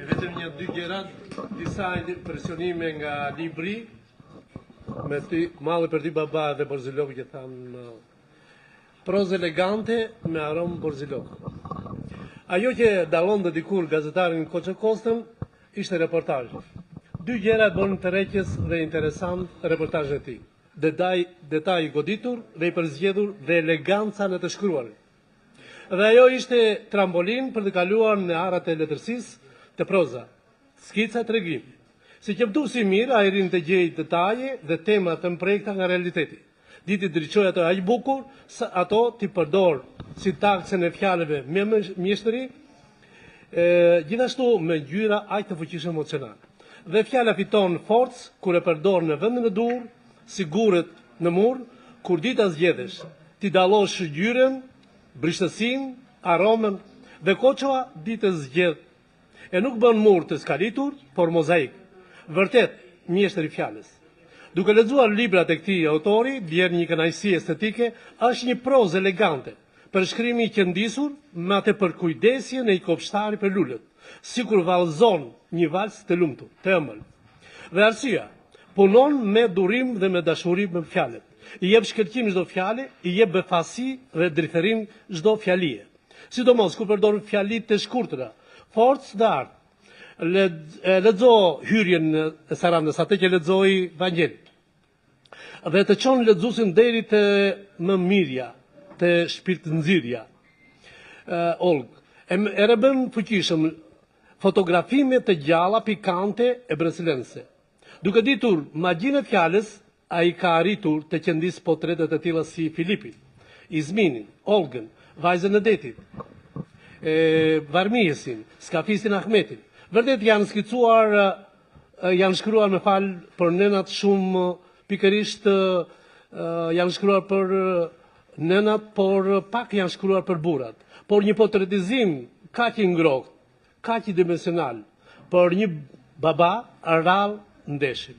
J: Vetëm një dy gjëra, disa impresionime nga libri, me ty malli për ty baba dhe Borziloku që thanë prozë elegante me aromë Borziloku. Ajo që dallon dhe dikur gazetarin Koço Kostën ishte reportazhi. Dy gjëra bën tërheqës dhe interesant reportazhin e tij. Detaj I goditur dhe I përzgjedhur dhe eleganca në të shkruarin. Dhe ajo ishte trambolin për të kaluar në arat e letërsisë të proza, skica tregim. Si qeptuesi mirë, ai rin të gjejë detaje dhe tema të mprekta nga realiteti. Diti ndriçoi ato aq bukur, sa ato ti përdor si taksën e fjalëve me mjeshtri, gjithashtu me ngjyra aq të fuqishme emocionale. Dhe fjala fiton forcë kur e përdor në vendin e dur, siguret në mur, kur dita zgjedhesh, ti dallosh ngjyrën, brishtësinë, aromën dhe Koçova ditë zgjedh. E nuk bën mur të skalitur, por mozaik. Vërtet, mjeshtri I fjalës. Duke lexuar librat e këtij autori, vjen një kënaqësi estetike, është një prozë elegante, përshkrimi I qëndisur me atë përkujdesjen e I kopshtari për lulët, sikur vallëzon një vals të lumtur, të ëmbël. Dhe arsyeja, punon me durim dhe me dashuri me fjalët. I jep shkëlqim çdo fjalë, i jep befasi dhe drejtërim çdo fjalie. Sidomos kur përdor fjali të shkurtra, forcë dhe art. Lexo hyrjen e Sarandës, atë që lexoi Vangjel. Dhe të çon lexuesin deri te më mirja, te shpirtnxirja. E rëbën fuqishëm fotografime të gjalla pikante e brasilense. Duke ditur magjinë e fjalës, ai ka arritur të qëndis potretet e tilla si Filipin, Izminin, Olgën, vajzën e detit, Varmiesin, Skafisin Ahmetin. Vërtet janë skicuar, janë shkruar me fal për nënat shumë pikërisht janë shkruar për nënat, por pak janë shkruar për burrat. Por një portretizim kaq i ngrohtë, kaq i dimensional për një baba rrallë ndeshim.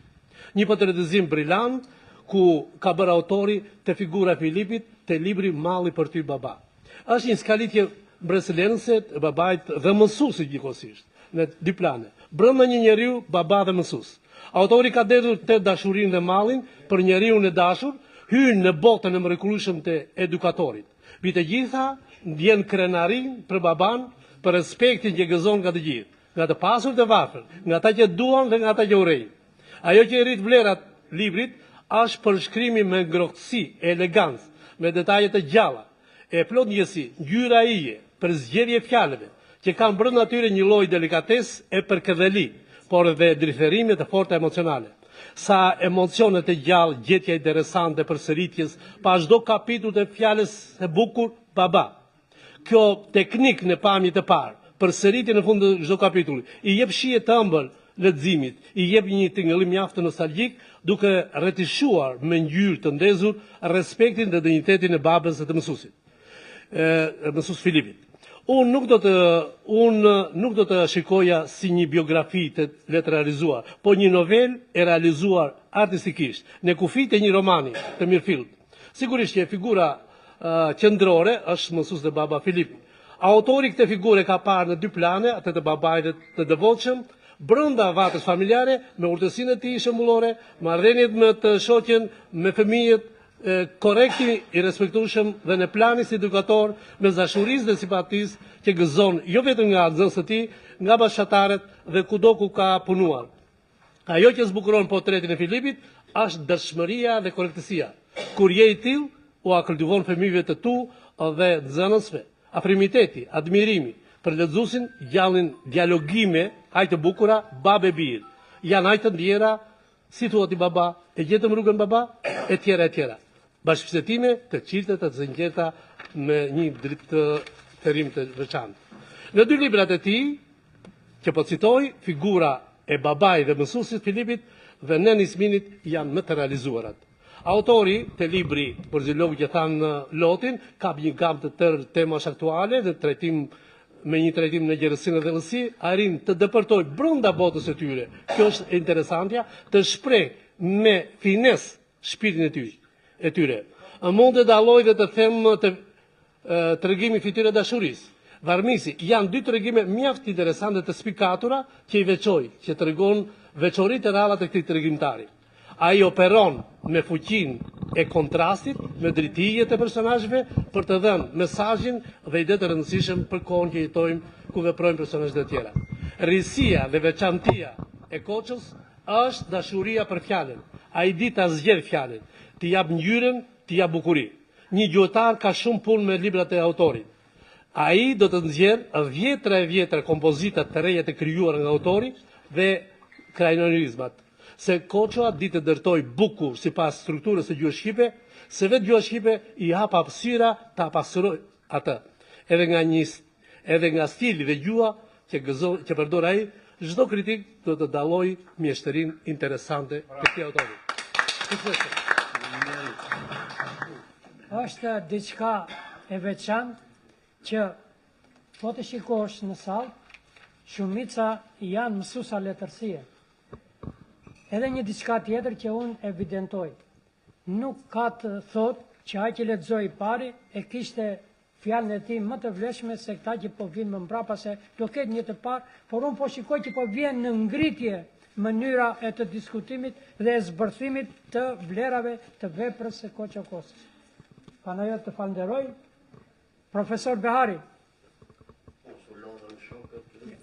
J: Një portretizim brillant ku ka bërë autori të figura Filipit të libri Malli për ty baba. Është një skalitje brasilense e babait dhe mësuesit gjithkohësisht në dy plane. Brenda një njeriu, baba dhe mësues. Autori ka dedhur të dashurinë dhe mallin për njeriun e dashur, hyn në botën e mrekullueshëm të edukatorit. Mbi të gjitha ndjen krenarin për baban, për respektin që gëzon nga të gjithë, nga të pasur të varfër, nga ata që duan dhe nga ata që urrejnë. Ajo që i rrit vlerat librit është përshkrimi me ngrohtësi, elegancë, me detaje të gjalla, e plot ndjesi, ngjyra ije, për zgjedhje fjalëve, që kanë brenda tyre një lloj delikatesë e përkëdheli, por dhe drithërime të forta emocionale. Sa emocione të gjallë, gjetja interesante për sëritjes, pa çdo kapitull të fjalës së bukur baba. Kjo teknik në pamje të parë, për sëritje në fund të çdo kapitulli, i jep shije të ëmbël leximit, i jep një tingëllim mjaft nostalgjik, duke retishuar me ngjyrë të ndezur respektin dhe dinjitetin e babës së të mësuesit. Mësues Filipit. Unë nuk do të shikoja si një biografi të letë realizuar, po një novel e realizuar artistikisht, në kufit e një romani të mirëfillt. Sigurisht që figura qendrore është mësues dhe baba Filipi. Autori këtë figure ka parë në dy plane, atë të babait të devotshëm, brenda vatës familjare, me urtësinë e tij shembullore, marrëdhëniet me të shoqen, me fëmijët, korekti i respektueshëm dhe në plani si edukator me dashurisë dhe simpatisë që gëzon jo vetëm nga nxënësit e tij, nga bashkëtarët dhe kudo ku ka punuar. Ajo që zbukuron portretin e Filipit është dëshmëria dhe korrektësia. Kur je i tillë, u kultivon fëmijëve të tu dhe nxënësve, afrimiteti, admirimi për lexuesin, gjallin dialogime, aq të bukura, babë bir. Janë aq të ndjera, si thuat i baba, e gjetëm rrugën baba, e tjera. Bashkëbisedime të qilte të zëngjeta me një dritë të therim të veçantë. Në dy librat e tij, që po citoj, figura e babait dhe mësuesit Filipit dhe nën Isminit janë më të realizuarat. Autori të libri Borzilogu që thanë Lotin ka një gamë të tërë temash aktuale dhe me një trajtim në gjerësinë dhe dhellësi, arrin të depërtoj brenda botës së tyre. Kjo është interesantja, të shpreh me fines shpirtin e tyre. Mund të dalloj dhe të them të tregimi fytyre dashurisë. Varmisi janë dy tregime mjaft interesante të spikatura që i veçoj, që tregon veçoritë e ralla të këtij tregimtari. Ai operon me fuqinë e kontrastit, me drejtijet e personazheve për të dhënë mesazhin dhe ide të rëndësishëm për kohën që jetojmë, ku veprojnë personazhet e tjera. Rrisia dhe veçantia e Koçës është dashuria për fjalën. Ai di ta zgjedh fjalën, t'i jap ngjyrën, t'i jap bukuri. Një gjuetar ka shumë punë me librat e autorit. Ai do të nxjerrë vjetra kompozita të reja të krijuara nga autori dhe krajinorizmat. Se Koçoa di të dërtoj bukur sipas strukturës së gjuhës shqipe, se vetë gjuha shqipe i hap hapësira ta pastroj atë. Edhe nga stili dhe gjuha që përdor ai, çdo kritik do të dalloj mjeshtërinë interesante të këtij autori.
A: Është diçka e veçantë që po të shikosh në sallë, shumica janë mësuesa letërsie. Edhe një diçka tjetër që unë evidentoj. Nuk ka të thot që ai që lexoi pari e kishte fjalën e tij më të vlefshme se këta që po vinë më mbrapa, se do ketë një të parë, por unë po shikoj që po vjen në ngritje mënyra e të diskutimit dhe e zbërthimit të vlerave të veprës së Koço Kosës. Panajot të falenderoj. Profesor Behari.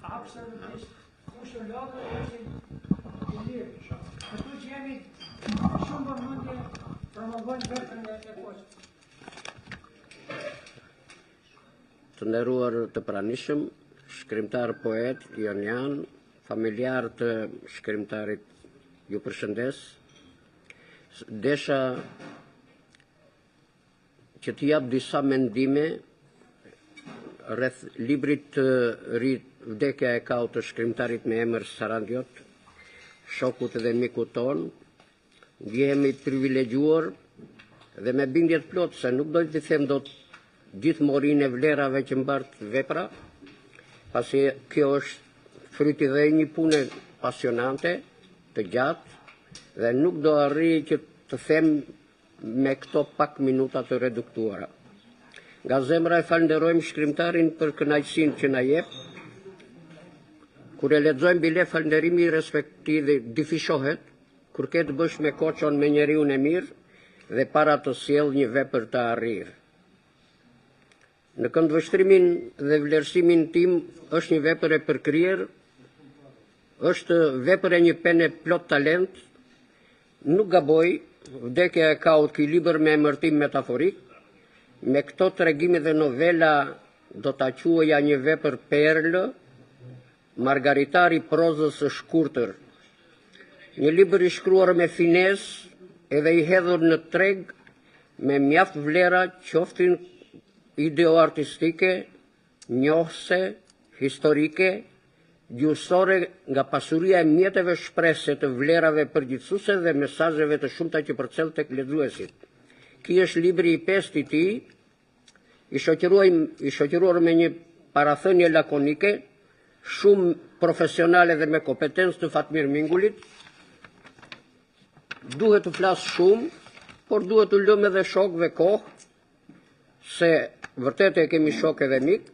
A: Absolutisht. Kush u lodhën është i lirë. Këtu që jemi shumë vëmendje promovojnë veprën e Koçës.
K: Të nderuar të pranishëm, shkrimtar poet Jonian, familjar të shkrimtarit, ju përshëndes. Desha që të jap disa mendime rreth librit të ri Vdekja e Kaut të shkrimtarit me emër Sarandiot, shokut dhe mikut ton. Ndjehemi të privilegjuar dhe me bindje të plot se nuk do të them dot gjithë morinë e vlerave që mbart vepra, pasi kjo është fryti dhe një pune pasionante, të gjatë, dhe nuk do arri që të them me këto pak minuta të reduktuara. Nga zemra e falenderojmë shkrimtarin për kënaqësinë që na jep. Kur e lexojmë bile falënderimi respektive difishohet, kur ke të bësh me Koçon me njeriun e mirë dhe para të sjell një vepër të arrirë. Në këndvështrimin dhe vlerësimin tim është një vepër e përkryer, është vepër e një pene plot talent. Nuk gaboj, Vdekja e Kaut, ky libër me emërtim metaforik, me këto tregime dhe novela do ta quaja një vepër perlë, margaritari prozës së shkurtër. Një libër i shkruar me finesë edhe i hedhur në treg me mjaft vlera, qoftin ideo-artistike, njohëse, historike, gjusore nga pasuria e mjeteve shprese të vlerave përgjithësuese dhe mesazheve të shumta që përcjell tek lexuesit. Ky është libri i pestë i tij, i shoqëruar me një parathënie lakonike, shumë profesionale dhe me kompetencë të Fatmir Mingulit. Duhet të flas shumë, por duhet të lëmë edhe shokëve kohë, se vërtet e kemi shokë edhe mik,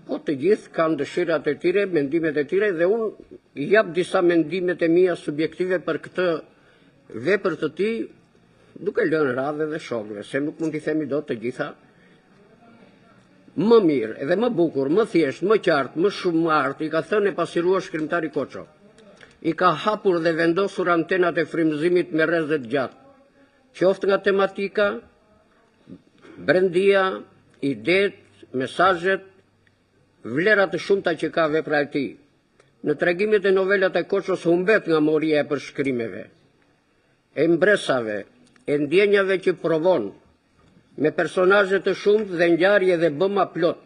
K: po të gjithë kanë dëshirat e tyre, mendimet e tyre, dhe unë jap disa mendimet e mia subjektive për këtë vepër të tij, duke lënë radhë dhe shokëve, se nuk mund t'i themi dot të gjitha. Më mirë, edhe më bukur, më thjesht, më qartë, më shumë artë, i ka thënë e pasiruar shkrimtari Koço. I ka hapur dhe vendosur antenat e frymëzimit me rrezet gjatë, qoftë nga tematika, brendia, idet, mesazhet, vlerat të shumta që ka vepra e tij. Në tregimet e novelat e Koços humbet nga moria e përshkrimeve, e mbresave, e ndjenjave që provon, me personazhe të shumtë dhe ngjarje dhe bëma plot,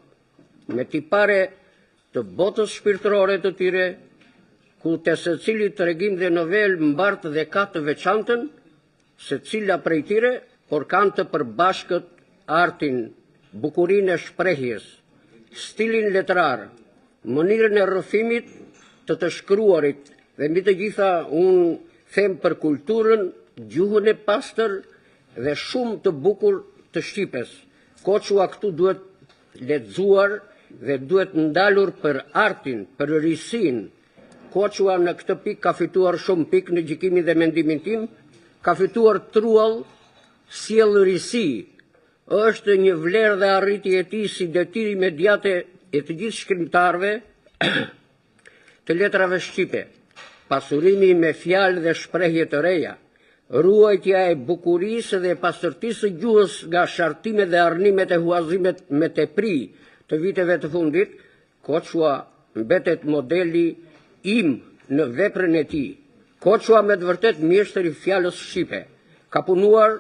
K: me tipare të botës shpirtërore të tyre, ku te secili tregim dhe novel mbart dhe ka të veçantën, secila prej tyre, por kanë të përbashkët artin, bukurinë e shprehjes, stilin letrar, mënyrën e rrëfimit të shkruarit, dhe mbi të gjitha unë them për kulturën, gjuhën e pastër dhe shumë të bukur të Shqipes. Koçua këtu duhet lexuar dhe duhet ndalur për artin, për risin. Koçua në këtë pikë ka fituar shumë pikë në gjykimin dhe mendimin tim, ka fituar truall, sjell risi. Është një vlerë dhe arritje e tij si detyrë imediate e të gjithë shkrimtarëve të letrave shqipe. Pasurimi me fjalë dhe shprehje të reja, ruajtja e bukurisë dhe pastërtisë së gjuhës nga shartimet dhe arnimet e huazimet me tepri të viteve të fundit, Koçua mbetet modeli im në veprën e tij. Koçua me të vërtet mjeshtër i fjalës shqipe. Ka punuar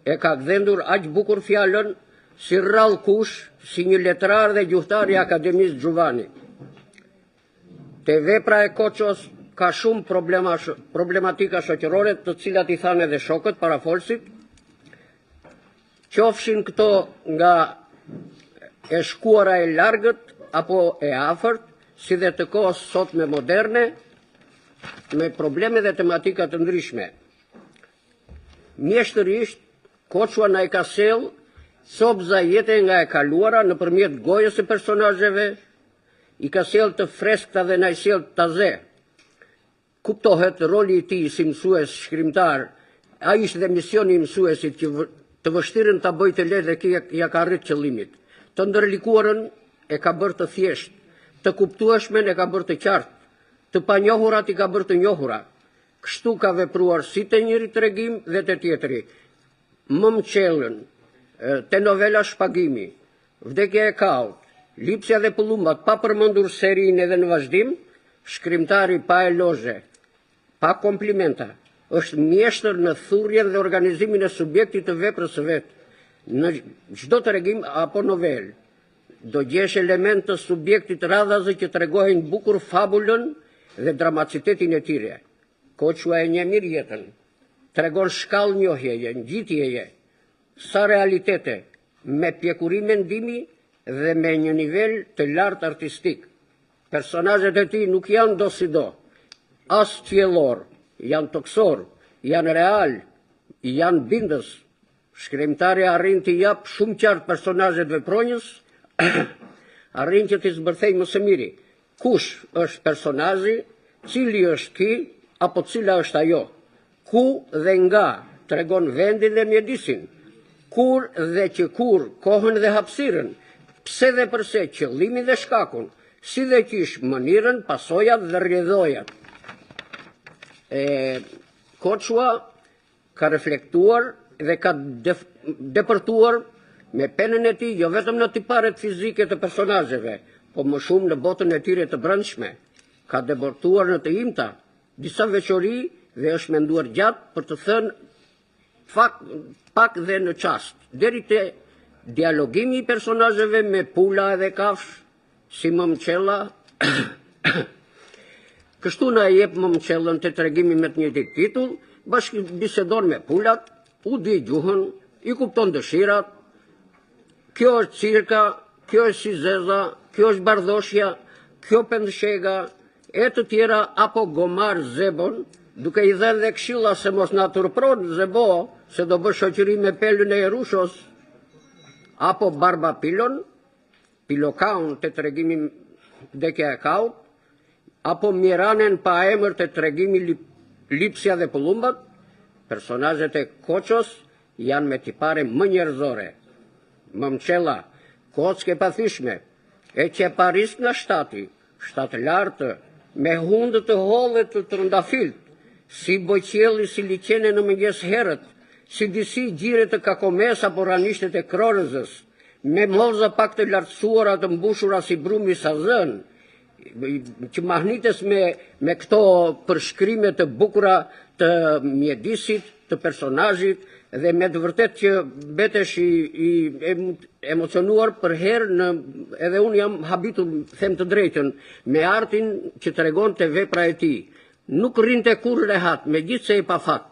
K: e ka gdhendur aq bukur fjalën si rrall kush, si një letrar dhe gjuhtar i Akademisë Xhuvani. Te vepra e Koços ka shumë problematika shoqërore, të cilat i thanë edhe shokët parafolsit, qofshin këto nga e shkuara e largët apo e afërt, si dhe të kohës sotme moderne, me probleme dhe tematika të ndryshme. Mjeshtërisht, Koçua na i ka sjell copza jete nga e kaluara nëpërmjet gojës së personazheve, i ka sjell të freskëta dhe na i sjell taze. kuptohet roli I tij si mësues shkrimtar, ai ishte dhe misioni I mësuesit që të vështirën ta bëjë të lehtë dhe ja ka arrit qëllimit. Të ndërlikuarën e ka bërë të thjeshtë, të kuptueshmen e ka bërë të qartë, të panjohurat I ka bërë të njohura. Kështu ka vepruar si te njëri tregim dhe te tjetri. Momçellën, te novela Shpagimi, Vdekja e kaut, Lipsja dhe pullumbat, pa përmendur serinë edhe në vazhdim, shkrimtari pa elozhe, pa komplimenta, është mjeshtër në thurjen dhe organizimin e subjektit të veprës së vet. Në çdo tregim apo novel, do gjesh element të subjektit radhaze që tregojnë bukur fabulën dhe dramacitetin e tyre. Koçua e një mirë jetën, tregon shkallë njohjeje, ngjitjeje, sa realitete, me pjekuri mendimi dhe me një nivel të lartë artistik. Personazhet e tij nuk janë do si do, as qiellor, janë toksor, janë real, janë bindës. Shkrimtari arrin të jap shumë qartë personazhet vepronjës, arrin që t'i zbërthej më së miri. Kush është personazhi, cili është ky, apo cila është ajo? Ku dhe nga tregon vendin dhe mjedisin? Kur dhe që kur, kohën dhe hapësirën? Pse dhe përse, qëllimin dhe shkakun? Si dhe qish, mënyrën, pasojat dhe rrjedhojat. Koçua ka reflektuar dhe ka depërtuar me penën e tij jo vetëm në tiparet fizike të personazheve, po më shumë në botën e tyre të brendshme. Ka depërtuar në të imta disa veçori dhe është menduar gjatë për të thënë pak dhe në çast, deri te dialogimi I personazheve me pula dhe kafsh, si Momçella. Kështu na jep Momçellën te tregimi me të njëjtin titull, bashkë bisedon me pulat, u di gjuhën, I kupton dëshirat. Kjo është cirka, kjo është Sizeza, kjo është Bardhoshja, kjo Pendshega, e të tjera apo Gomar Zebon, duke I dhënë dhe këshilla se mos na turpron Zebo, se do bësh shoqëri me Pelën e Erushos, apo Barbapilon, Pilokaun te tregimi Vdekja e kaut, apo Miranen pa emër te tregimi Lipsja dhe pullumbat. Personazhet e Koços janë me tipare më njerëzore. Momçella, kockë e pathyshme, e qeparis nga shtati, shtatë lartë, me hundë të holle të trëndafilt, si boqjelli si liqene në mëngjes herët, si disi gjire të kakomes apo ranishtet e Krorëzës, me moza pak të lartësuara të mbushura si brumi sazën, që mahnites me këto përshkrime të bukura të mjedisit, të personazhit, dhe me të vërtet që betesh I emocionuar për herë, edhe unë jam habitur, them të drejtën, me artin që tregon të vepra e tij. Nuk rrinte kur rehat, me gjithë se I pa fat,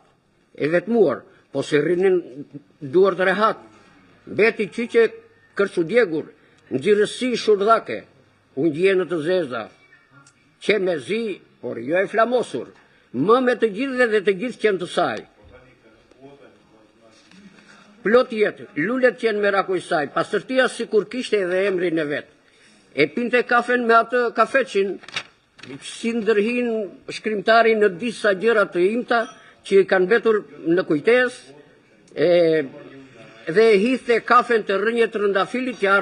K: e vetmuar, po se rrinin duar të rehat. Beti qyqe kërcudjegur, nxirësi shurdhake, unë gjene të zeza, që me zi, por jo e flamosur, më me të gjithë dhe të gjithë qenë të saj. Plot jetë, lullet qenë me raku I saj, pastërtia si kur kishte edhe emrin e vetë. E pinte kafen me atë kafeqin, si ndërhin shkrimtari në disa gjëra të imta, që I kanë betur në kujtes, dhe e hithe kafen të rënje të rëndafilit që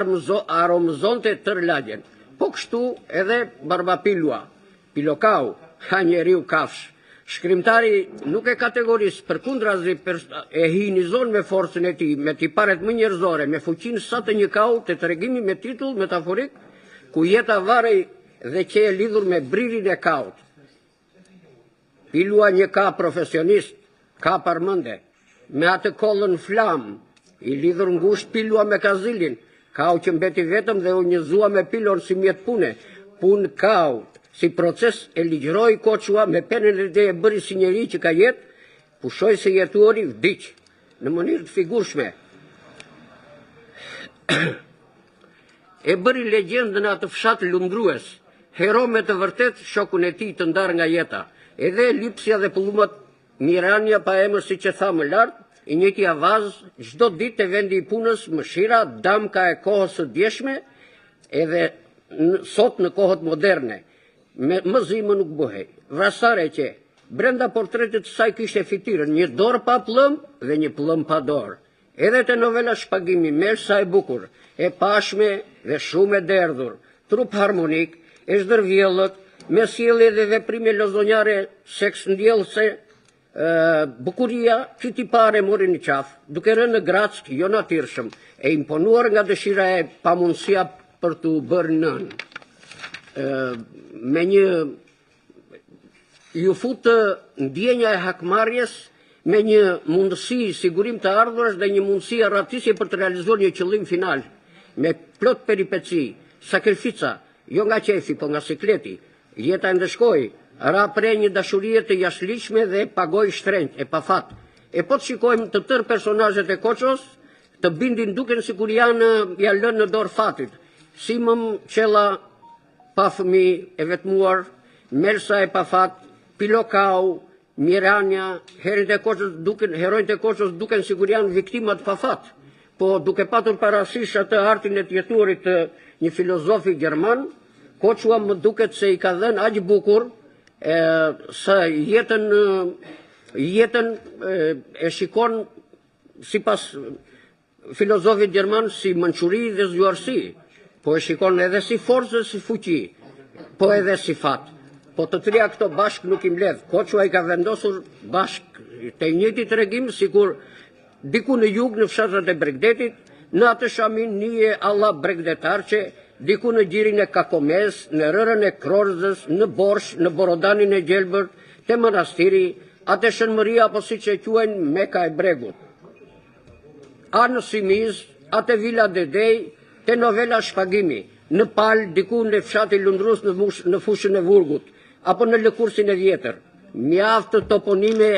K: aromëzonte tër lagjen. Po kështu edhe Barbapilua, Pilokau, ha njeriu kafsh. Shkrimtari nuk e kategoris, përkundrazi e hinizon me forcën e tij, me tiparet më njerëzore, me fuqinë sa të një kaut të tregimi me titull metaforik, ku jeta varej dhe që e lidhur me bririn e kaut. Pilua një ka profesionist, ka parmënde, me atë kollën flam, I lidhur ngusht Pilua me kazilin, kau që mbeti vetëm dhe u njëzua me pilon si mjet pune, pun kaut. Si proces e ligjëroi Koçua me penën e dhe e bëri si njeri që ka jetë, pushoi se jetuari vdiq, në mënyrë të figurshme. E bëri legjendën atë fshat lundrues, hero me të vërtet shokun e tij të ndar nga jeta, edhe Lipsja dhe pullumbat Mirania pa emër si që tha më lartë, I njëjti avaz, çdo ditë te vendi I punës, mëshira, damka e kohës së djeshme, edhe sot në kohët moderne. Më zi më nuk bëhej. Vrasare që Brenda portretit të saj kishte fitirën, një dorë pa plëm dhe një plëm pa dorë. Edhe te novela Shpagimi, Melsa e bukur, e pashme dhe shumë e derdhur, trup harmonik, e zdërvjellët, me sjellje dhe veprime lozonjare seks ndjellëse, bukuria kiti pare mori një qafë, duke rënë në grack jo natyrshëm, e imponuar nga dëshira e pamundësia për të bërë nën. Me një ju futë ndjenja e hakmarrjes, me një mundësi sigurim të ardhurës dhe një mundësi arratisje për të realizuar një qëllim final, me plot peripeci, sakrifica, jo nga qefi, po nga sikleti, jeta e ndeshkoi, ra pre një dashurie të jashtëligjshme dhe pagoi shtrenjtë, e pafat. E po të shikojmë të tërë personazhet e Koços, të bindin duken sikur ja lënë në dorë fatit. Simëm Qella, pa fëmijë, e vetmuar, Melsa e pafat, Pilokau, Miranja, herojët e Koços duken sikur janë viktimat pafat, po duke patur parasysh atë artin e të jetuarit të një filozofi gjerman, Koçua më duket se i ka dhënë aq bukur sa jetën e shikon sipas filozofit gjerman si mençuri dhe zgjuarsi, po e shikon edhe si forcë dhe si fuqi, po edhe si fat. Po të trija këto bashk nuk i mbledh. Koçua i ka vendosur bashk të njëjti tregim, sikur diku në jug në fshatrat e Bregdetit, në atë shamin nije alla bregdetarqe, diku në gjirin e Kakomez, në rërën e Krorzës, në Borsh, në Borodanin e Gjelbërt, te manastiri, atë shënmëria apo si që quajnë Meka e Bregut. A në Simiz, atë Vila Dedej, te novela Shpagimi, në Pal, diku në fshati Lundrus në fushën e Vurgut, apo në Lëkursin e Vjetër. Mjaftë toponime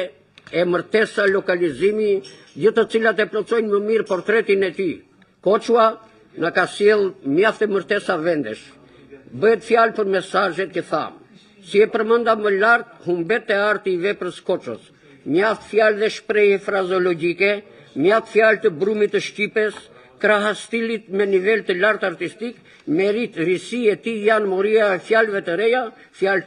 K: e mërtesa lokalizimi, gjithë të cilat e plotësojnë më mirë portretin e tij. Koçua në ka sjell mjaftë mërtesa vendesh. Bëhet fjalë për mesazhet që tham. Si e përmenda më lart, humbet e arti i veprës Koços. Mjaft fjalë dhe shprehje frazologjike, mjaft fjalë të brumit të shqipes, krahas stilit me nivel të lartë artistik, merit risi e tij janë moria e fjalëve të reja, fjalë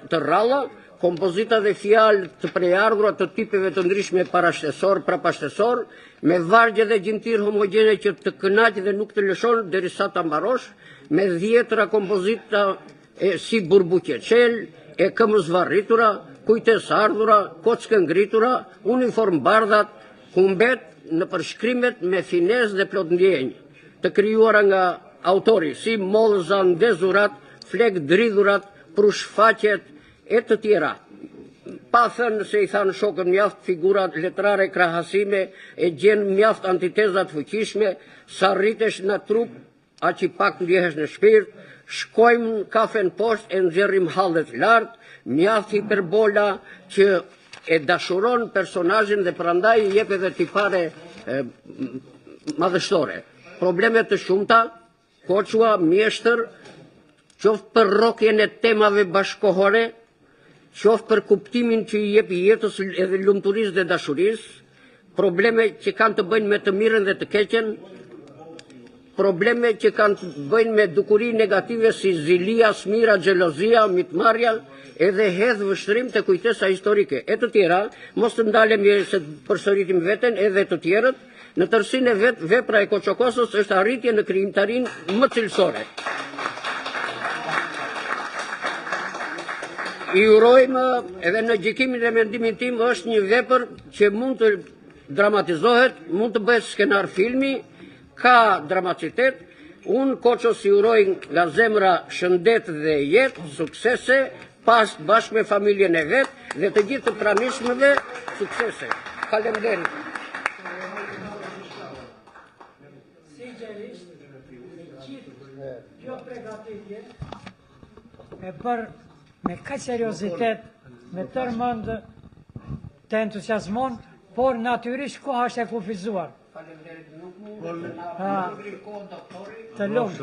K: të rralla, kompozita dhe fjalë të prejardhura të tipeve të ndryshme parashtesor, prapashtesor, me vargje dhe gjimtir homogjene që të kënaq dhe nuk të lëshon derisa ta mbarosh, me dhjetra kompozita si burbuqe qel, e këmës varritura, kujtes ardhura, kockë ngritura, uniform bardhat, humbet në përshkrimet me fines dhe plot ndjenjë, të krijuara nga autori, si mollëza ndezurat, flek dridhurat, prushfaqet, e të tjera. Pa thënë se i thanë shokën mjaft figurat letrare krahasime, e gjenë mjaft antitezat fuqishme, sa rritesh në trup, aq i pak ndjehesh në shpirt, shkojmë në kafen poshtë e nxjerrim hallet lart, mjaft hiperbola që e dashuron personazhin dhe prandaj i jep edhe tipare madhështore. Probleme të shumta, Koçua mjeshtër, qoftë për rrokjen e temave bashkohore, qoftë për kuptimin që i jep jetës edhe lumturisë dhe dashurisë, probleme që kanë të bëjnë me të mirën dhe të keqen, probleme që kanë të bëjnë me dukuri negative si zilia, smira, xhelozia, mitmarrja, edhe hedh vështrim të kujtesa historike. E të tjera, mos të ndalemi se përsëritim veten edhe të tjerët, në tërsinë e vet, vepra e Koçokosës është arritje në krijimtarinë më cilësore. I urojmë edhe në gjykimin e mendimin tim është një vepër që mund të dramatizohet, mund të bëhet skenar filmi, ka dramacitet. Unë Koços i uroj nga zemra shëndet dhe jetë, suksese, pas bashkë me familjen e vetë dhe të gjithë të pranishmëve suksese. Faleminderit.
A: Sinqerisht, kjo përgatitje e bërë me kaq seriozitet, me tërmend të entuziasmon, por natyrisht koha është e kufizuar. Të lumë.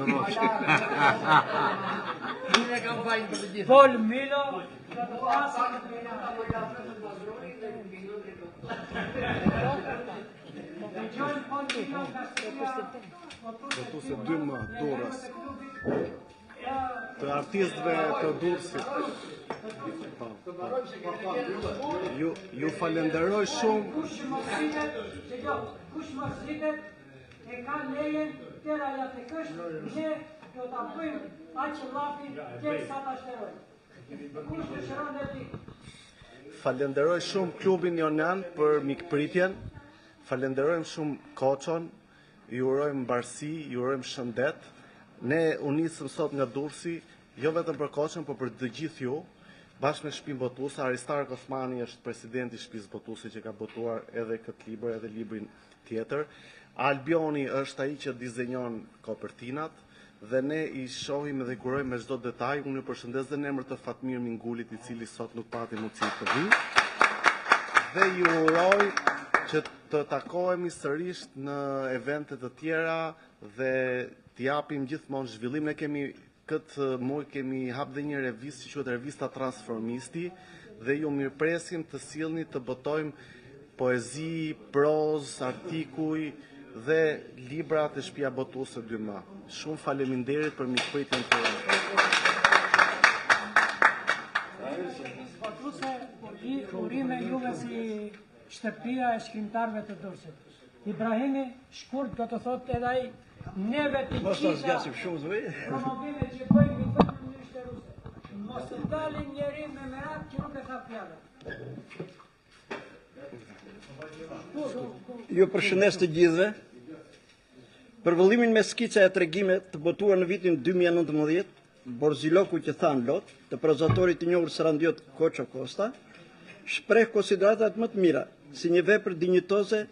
A: Pol Milo,
I: Do tu se dyma doras.
L: të artistëve të Durrësit. Ju falenderoj shumë.
A: Kush më zritet e ka lejen tëra ja të kësh, ne do ta bëjmë aq llafin derisa ta shterojmë. Kush dëshiron dhe ti?
L: Falenderoj shumë klubin Jonan për mikpritjen. Falenderojmë shumë Koçon. Ju urojmë mbarësi, ju urojmë shëndet. Ne u nisëm sot nga Durrësi, jo vetëm për Koçon, por për të gjithë ju. Bashkë me Shtëpinë Botuese, Aristark Osmani është presidenti i Shtëpisë Botuese që ka botuar edhe këtë libër, edhe librin tjetër. Albioni është ai që dizenjon kopertinat dhe ne i shohim dhe kurojmë me çdo detaj. Unë ju përshëndes dhe në emër të Fatmir Mingulit, i cili sot nuk pati mundësi të vi. Dhe ju uroj që të takohemi sërish në evente të tjera dhe të japim gjithmonë zhvillim. Ne kemi këtë muaj kemi hap dhe një revistë që quhet Revista Transformisti dhe ju mirëpresim të sillni të botojmë poezi, proz, artikuj dhe libra të Shtëpia Botuese 2M. Shumë faleminderit për mikpritjen tuaj.
A: Botuese, urime juve si shtëpia e shkrimtarëve të Durrësit. Ibrahimi shkurt do të thotë edhe ai neve të gjitha promovime që bëjmë i vetëm në mënyrë shtëruse. Mos të dalin njeri me merak që nuk e ka fjalë.
M: Ju përshëndes të gjithëve. Për vëllimin me skica e tregime të botuar në vitin 2019, Borziloku që than lot, të prozatorit të njohur Sarandiot Koço Kosta, shpreh konsideratat më të mira si një vepër dinjitoze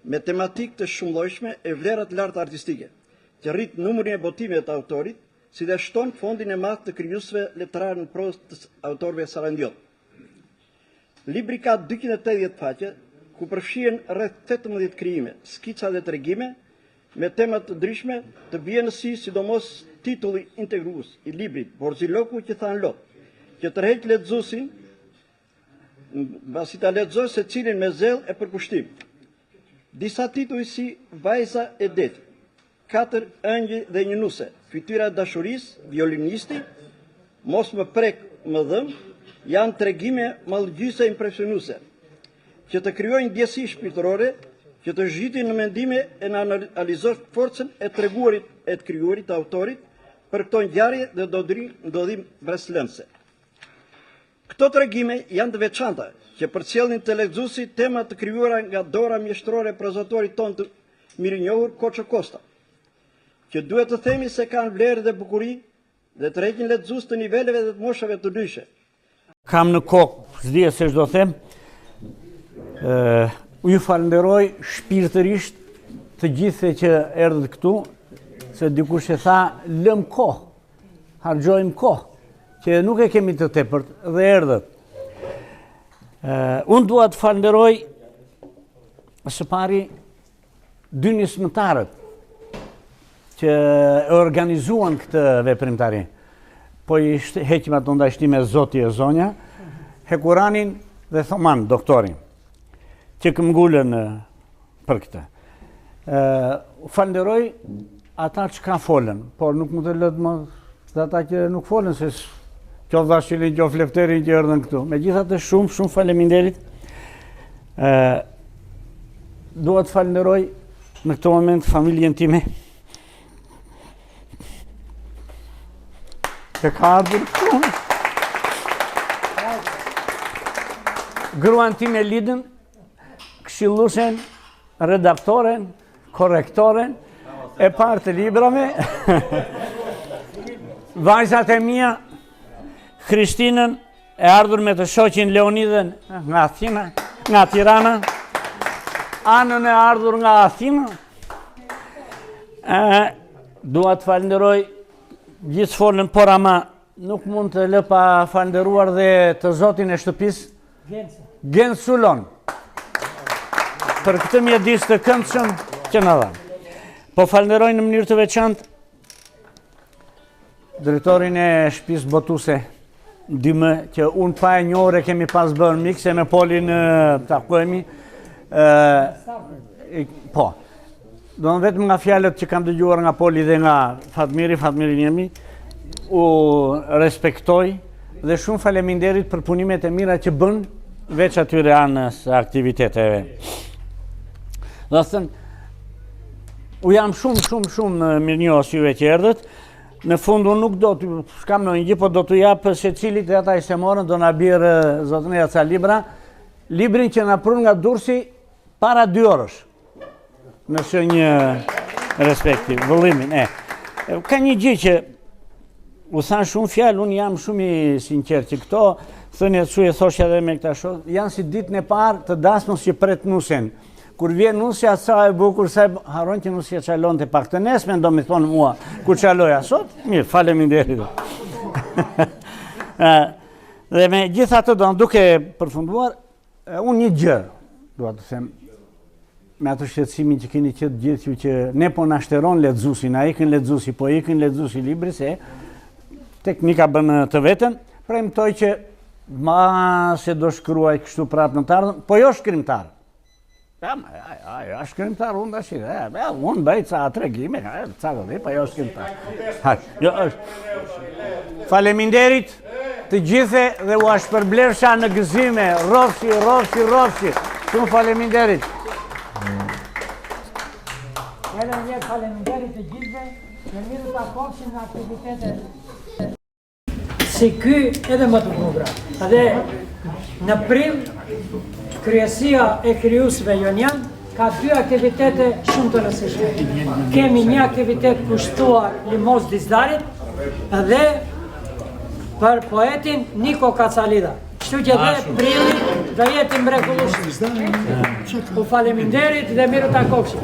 M: me tematikë të shumëllojshme e vlerat lartë artistike, që rrit numrin e botimeve të autorit, si dhe shton fondin e madh të krijuesve letrar në prozë të autorëve Sarandiot. Libri ka 280 faqe, ku përfshihen rreth 18 krijime, skica dhe tregime me tema të ndryshme, të bien në sy sidomos titulli integrues i librit Borziloku që than lot, që tërheq lexuesin mbasi ta lexojë secilin me zell e përkushtim. Disa tituj si Vajza e Detit, 4 ëngjëj dhe një nuse, Fytyra e dashurisë, Violinisti, Mos më prek më dhëm, janë tregime mallgjyse impresionuese, që të krijojnë ndjesi shpirtërore, që të zhytin në mendime e në analizojnë forcën e treguarit e të krijuarit të autorit për këto ngjarje dhe ndodhim breslënse. Këto tregime janë të veçanta, që përcjellin të lexuesi tema të krijuara nga dora mjeshtrore e prozatorit tonë të mirënjohur Koço Kosta, që duhet të themi se kanë vlerë dhe bukuri dhe të rreqin lexues të niveleve dhe të moshave të ndryshe.
B: Kam në kokë, s'dia se ç'do them. Ju falenderoj shpirtërisht të gjithëve që erdhët këtu, se dikush e tha lëm kohë, harxojmë kohë, që nuk e kemi të tepërt dhe erdhët. Unë dua të falenderoj së pari dy nismëtarët që organizuan këtë veprimtari. Po i heqim ato ndaj shtime Zoti e Zonja, Hekuranin dhe Thoman, doktorin, që këmgullën për këtë. Falenderoj ata që ka folën, por nuk më të lëtë më dhe ata që nuk folën, se qoftë Vashilin, qoftë Lefterin që erdhën këtu. Megjithatë shumë faleminderit. Dua të falenderoj në këtë moment familjen time, që ka ardhur këtu. Gruan time Lidën, këshilluesen, redaktoren, korrektoren, e parë të librave, vajzat e mia, Krishtinën, e ardhur me të shoqin Leonidën nga Athina, nga Tirana, Anën e ardhur nga Athina. Dua të falenderoj gjithë folën, por ama nuk mund të lë pa falenderuar dhe të zotin e shtëpisë, Gen Sulon, për këtë mjedis të këndshëm që na dha. Po falenderoj në mënyrë të veçantë drejtorin e Shtëpisë Botuese 2M, që unë pa e njore kemi pas bërë mikë, se me Polin takohemi. Po, do në vetëm nga fjalët që kam dëgjuar nga Poli dhe nga Fatmirin jemi, u respektoj dhe shumë faleminderit për punimet e mira që bën veç atyre anës aktiviteteve. Dhe thënë, u jam shumë mirënjohës juve që erdhët. Në fund unë nuk do të shkam në një, po do të japë se cilit dhe ata i se morën, do në birë zotëneja ca libra, librin që në prun nga Durrësi para 2 orësh, nëse një respektiv, vëllimin. Ka një gjë që u thanë shumë fjalë, unë jam shumë i sinqert që këto, thënje të e thoshja dhe me këta shohë, janë si ditën e parë të dasmës që pret nusen. Kur vjen nusja sa e bukur, sa e haron që nusja qalon të pak të nesme, do me thonë mua, kur qaloja sot, mirë, faleminderit. Dhe me gjitha të do në duke përfunduar, unë një gjë, duha të them, me atë shqetësimin që keni qëtë gjithë që ne po në ashteron lexuesin, a ikën lexuesi, po ikën lexuesi libri, se teknika bënë të vetën, premtoj që ma se do shkruaj kështu prapë në tarë, po jo shkrimtar. Ja, shkrimtar unë da shire, unë bëj ca tregime, ca do dhe, pa jo shkrimtar. Faleminderit të gjithe dhe u ashpërblersha në gëzime, rofshi, shumë faleminderit.
A: Edhe një faleminderit të gjithve, në mirë të akopsin në aktivitetet si ky edhe më të bugra. Edhe në prill, kryesia e krijuesve jonian ka 2 aktivitete shumë të rëndësishme. Kemi një aktivitet kushtuar Limos Dizdarit dhe për poetin Niko Kacalida. Kështu që dhe prilli do jetë mrekullueshëm. U faleminderit dhe mirë ta kopshim.